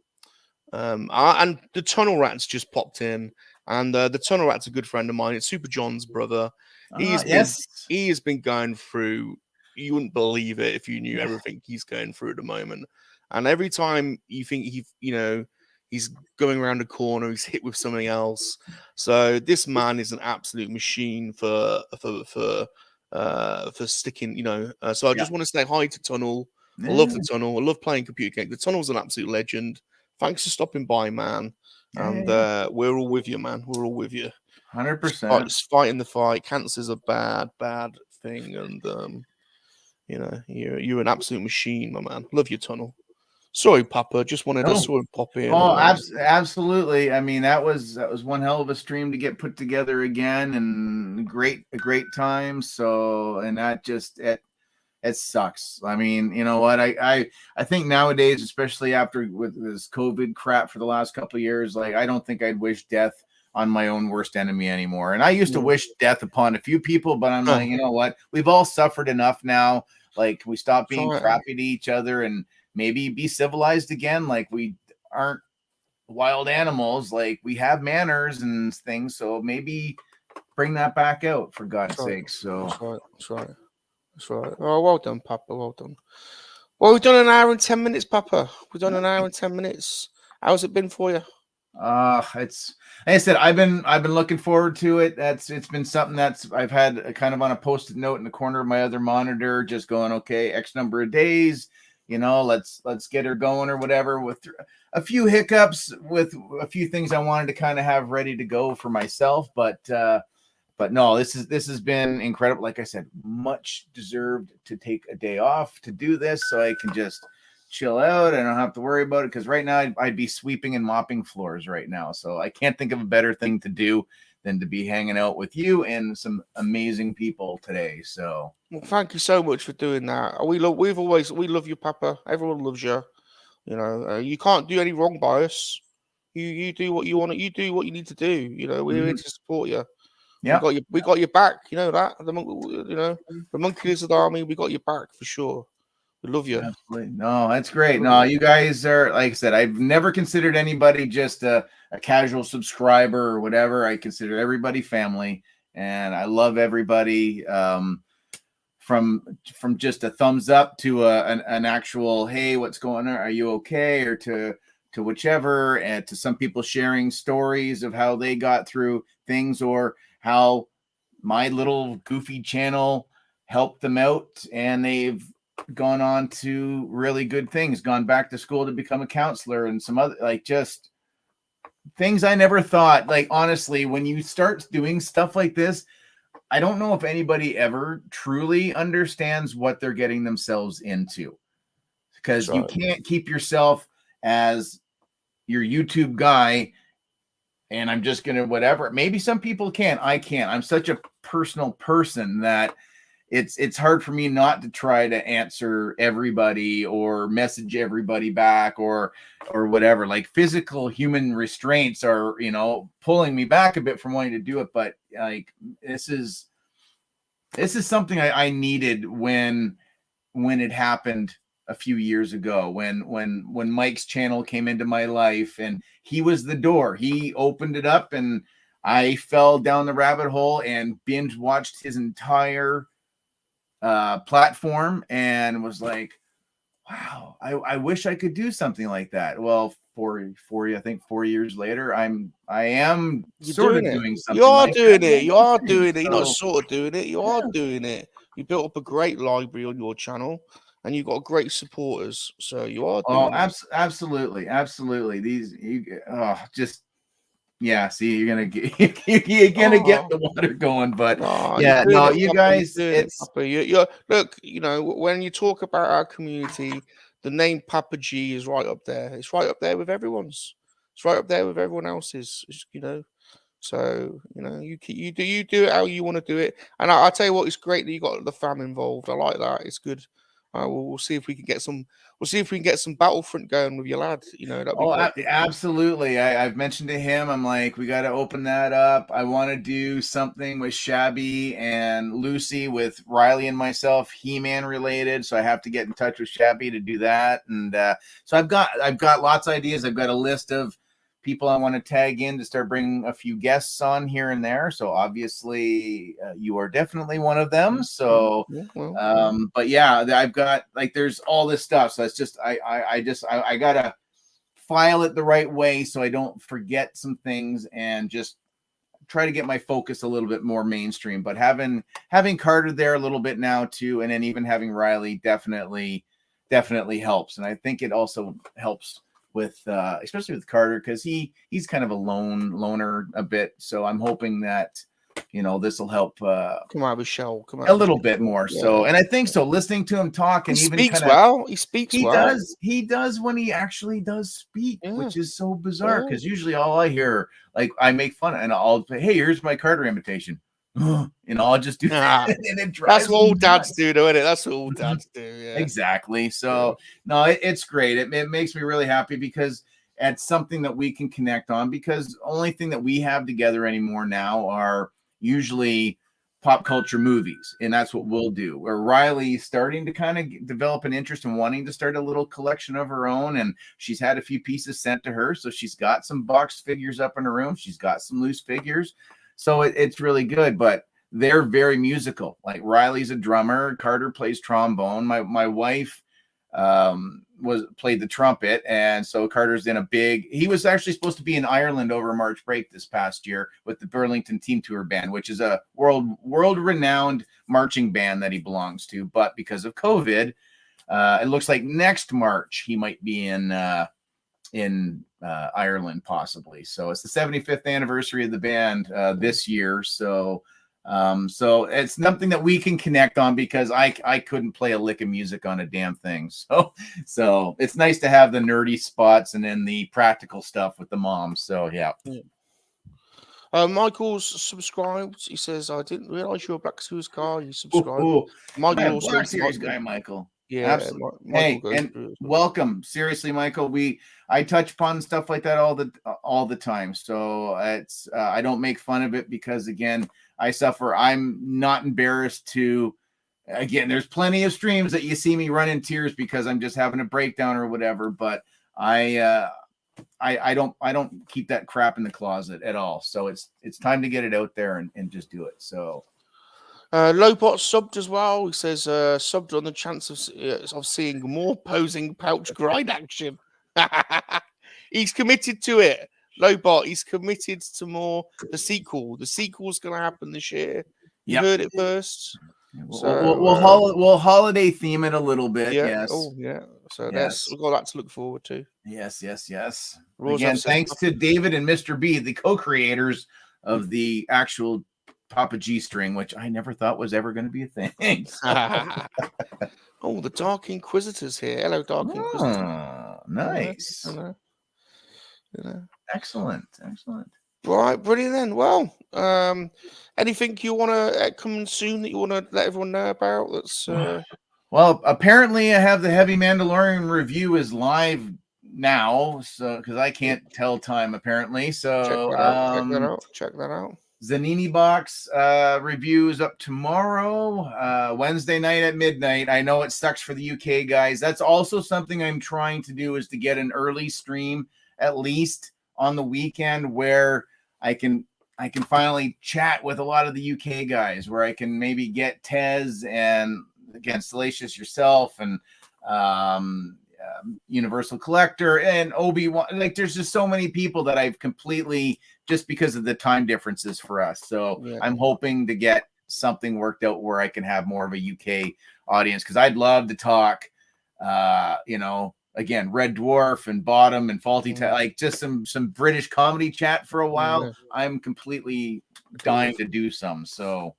Tunnel Rat's just popped in, and the Tunnel Rat's a good friend of mine. It's Super John's brother. He has been going through. You wouldn't believe it if you knew everything he's going through at the moment. And every time you think he's going around a corner, he's hit with something else. So this man is an absolute machine for sticking. So I just want to say hi to Tunnel. I love the Tunnel. I love playing computer games. The Tunnel's an absolute legend. Thanks for stopping by, man. And we're all with you, man. We're all with you. 100%. Just fighting the fight. Cancer's a bad thing, and you're an absolute machine, my man. Love your Tunnel. Sorry, Papa. Just wanted to sort of pop in. Oh, absolutely. I mean, that was one hell of a stream to get put together again, and a great time. So, and that just it sucks. I mean, you know what? I think nowadays, especially after with this COVID crap for the last couple of years, like I don't think I'd wish death on my own worst enemy anymore. And I used to wish death upon a few people, but I'm like, you know what? We've all suffered enough now. Like, we stop being Right. crappy to each other and maybe be civilized again. Like, we aren't wild animals. Like, we have manners and things. So maybe bring that back out, for God's That's right. sake. So That's right. That's right. That's right. Oh, well done, Papa. Well done. Well, we've done an hour and 10 minutes, Papa. We've done an hour and 10 minutes. How's it been for you? it's like I said, I've been looking forward to it. It's been something I've had a kind of on a post-it note in the corner of my other monitor, just going, okay, X number of days, let's get her going or whatever, with a few hiccups, with a few things I wanted to kind of have ready to go for myself. But no, this has been incredible. Like I said, much deserved to take a day off to do this, so I can just chill out. I don't have to worry about it, because right now I'd be sweeping and mopping floors right now. So I can't think of a better thing to do than to be hanging out with you and some amazing people today. So, well, thank you so much for doing that. We love you, Papa. Everyone loves you. You can't do any wrong by us. You do what you want. You do what you need to do. We're here to support you. yeah, We got your back. You know that the Monkey-LiZaRD Army. We got your back for sure. We love you. absolutely. No, that's great. No, you guys are, like I said, I've never considered anybody just a casual subscriber or whatever. I consider everybody family, and I love everybody. From just a thumbs up to an actual, hey, what's going on? Are you okay? Or to whichever, and to some people sharing stories of how they got through things, or how my little goofy channel helped them out, and they've gone on to really good things, gone back to school to become a counselor, and some other, like, just things I never thought. Like, honestly, when you start doing stuff like this, I don't know if anybody ever truly understands what they're getting themselves into, because you can't keep yourself as your YouTube guy and I'm just going to whatever. Maybe some people can. I can't. I'm such a personal person that it's hard for me not to try to answer everybody or message everybody back or whatever. Like, physical human restraints are, pulling me back a bit from wanting to do it. But like, this is something I needed when it happened a few years ago, when Mike's channel came into my life, and he was the door. He opened it up, and I fell down the rabbit hole and binge watched his entire platform, and was like, wow, I wish I could do something like that. Well, I think 4 years later, I am sort of doing something. You are like doing that. it. You are doing it. So, You're not sort of doing it. You are doing it. You built up a great library on your channel, and you've got great supporters. So you are doing it. Absolutely. These, just, yeah. See, you're gonna get the water going, but yeah, no, you guys, look. When you talk about our community, the name Papa G is right up there. It's right up there with everyone's. It's right up there with everyone else's. So you do it how you want to do it, and I tell you what, it's great that you got the fam involved. I like that. It's good. We'll see if we can get some. We'll see if we can get some Battlefront going with your lad. That'd be absolutely. I've mentioned to him, I'm like, we got to open that up. I want to do something with Shabby and Lucy, with Riley and myself, He-Man related. So I have to get in touch with Shabby to do that. And so I've got lots of ideas. I've got a list of people I want to tag in to start bringing a few guests on here and there. So obviously you are definitely one of them. So, but yeah, I've got, like, there's all this stuff. So it's just, I got to file it the right way so I don't forget some things, and just try to get my focus a little bit more mainstream. But having Carter there a little bit now too, and then even having Riley definitely helps. And I think it also helps with especially with Carter, because he's kind of a loner a bit. So I'm hoping that this will help come out of his shell, a little bit more. Yeah. So, and I think so, listening to him talk, and he speaks well. He does when he actually does speak, which is so bizarre, because usually all I hear, like, I make fun of, and I'll say, hey, here's my Carter imitation. I'll just do that. And it drives That's what all dads do, though, isn't it? That's what all dads do. Yeah. Exactly. So no, it's great. It makes me really happy, because it's something that we can connect on, because the only thing that we have together anymore now are usually pop culture movies, and that's what we'll do. Where Riley's starting to kind of develop an interest in wanting to start a little collection of her own, and she's had a few pieces sent to her, so she's got some boxed figures up in her room. She's got some loose figures, so it's really good. But they're very musical. Like Riley's a drummer, Carter plays trombone. My wife played the trumpet, and so Carter's in a big. He was actually supposed to be in Ireland over March break this past year with the Burlington Team Tour Band, which is a world renowned marching band that he belongs to. But because of COVID, it looks like next March he might be in Ireland possibly. So it's the 75th anniversary of the band this year. So it's something that we can connect on, because I couldn't play a lick of music on a damn thing. So it's nice to have the nerdy spots and then the practical stuff with the moms. So yeah. Michael's subscribed. He says, "I didn't realize you're a Black Series car." You subscribed. Ooh, Michael also Black Series guy, Michael. Yeah, absolutely. Michael Hey, and welcome. Seriously, Michael. I touch upon stuff like that all the time. So it's I don't make fun of it, because again, I suffer. I'm not embarrassed to. Again, there's plenty of streams that you see me run in tears because I'm just having a breakdown or whatever. But I don't keep that crap in the closet at all. So it's time to get it out there and just do it. So. Lobot subbed as well. He says subbed on the chance of seeing more posing pouch grind action. He's committed to it. Lobot, he's committed to more. The sequel's going to happen this year. You heard it first. So, we'll holiday theme it a little bit. Yeah. Yes. Oh yeah. So yes. we've got that to look forward to. Yes. Rules Again, thanks to David and Mr. B, the co-creators of the actual Papa G string, which I never thought was ever going to be a thing. Oh, the Dark Inquisitors here. Hello, Dark Inquisitor. Nice. Hello. Excellent. Right, brilliant then. Well, anything you want to come soon that you want to let everyone know about? That's well, apparently I have the Heavy Mandalorian review is live now, so because I can't tell time apparently. So check that out. Zanini box review is up tomorrow, Wednesday night at midnight. I know it sucks for the UK guys. That's also something I'm trying to do, is to get an early stream at least on the weekend where I can finally chat with a lot of the UK guys, where I can maybe get Tez and again Salacious, yourself, and Universal Collector and Obi-Wan. Like there's just so many people that I've completely, just because of the time differences for us. So I'm hoping to get something worked out where I can have more of a UK audience, because I'd love to talk again, Red Dwarf and Bottom and Faulty like just some British comedy chat for a while. I'm completely dying to do some. So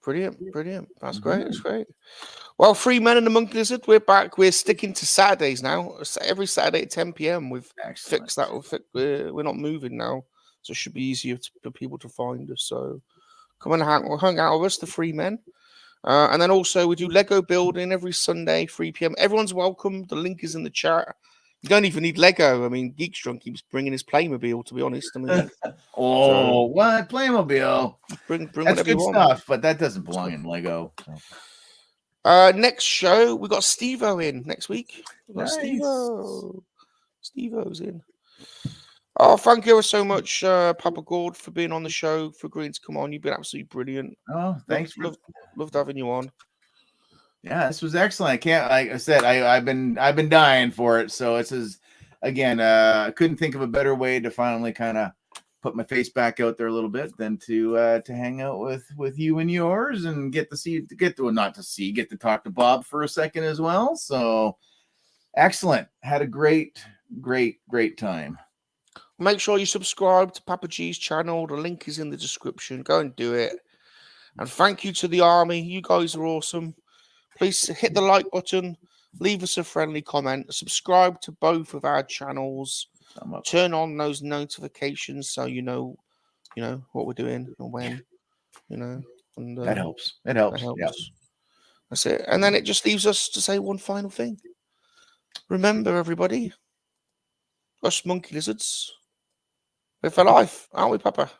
brilliant. That's great. That's great. Well, Three Men and the Monkey Lizard, we're back. We're sticking to Saturdays now. Every Saturday at 10 p.m. We've fixed that. We're not moving now, so it should be easier for people to find us. So come and hang out with us, the Three Men. And then also we do Lego building every Sunday, 3 p.m. Everyone's welcome. The link is in the chat. You don't even need Lego. I mean, Geekstrong keeps bringing his Playmobil, to be honest. I mean, what Playmobil? Bring that's good stuff, but that doesn't belong in Lego. So. Next show, we got Steve-O in next week. Steve-O's in. Oh, thank you ever so much, Papa Gord, for being on the show, for agreeing to come on. You've been absolutely brilliant. Oh, thanks. Loved having you on. Yeah, this was excellent. I can't, like I said, I've been dying for it. So this is, again, I couldn't think of a better way to finally kind of put my face back out there a little bit than to hang out with you and yours and get to talk to Bob for a second as well. So excellent. Had a great time. Make sure you subscribe to Papa G's channel. The link is in the description. Go and do it. And thank you to the army. You guys are awesome. Please hit the like button. Leave us a friendly comment. Subscribe to both of our channels. Turn on those notifications so you know what we're doing and when. And that helps. It helps. Yeah. That's it. And then it just leaves us to say one final thing. Remember, everybody, us monkey lizards, we're for life, aren't we, Papa?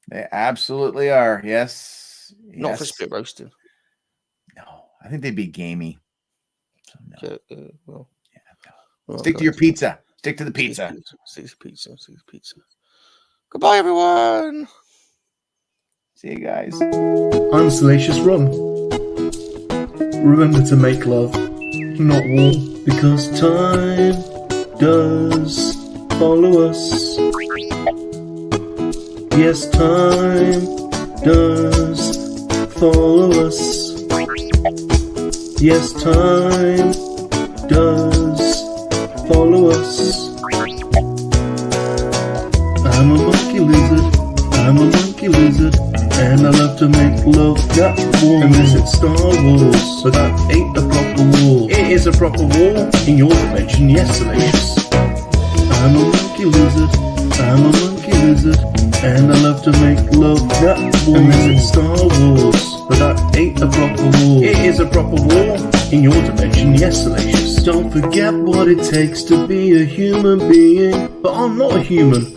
They absolutely are. Yes. Not for Yes. spit roasting. No, I think they'd be gamey. So no. Well, Yeah, no. well, Stick to your pizza. Stick to the pizza. Stick to pizza. Stick to pizza. Goodbye, everyone. See you guys. I'm Salacious Rum. Remember to make love, not war, because time does follow us. Yes, time does follow us. Yes, time does follow us. I'm a monkey lizard, I'm a monkey lizard, and I love to make love that warm. And visit Star Wars, so that ain't a proper war. It is a proper war in your dimension, yes, Salacious. I'm a monkey lizard, I'm a monkey lizard, and I love to make love that warm. And visit Star Wars, but that ain't a proper war. It is a proper war in your dimension, yes, Salacious. Don't forget what it takes to be a human being, but I'm not a human.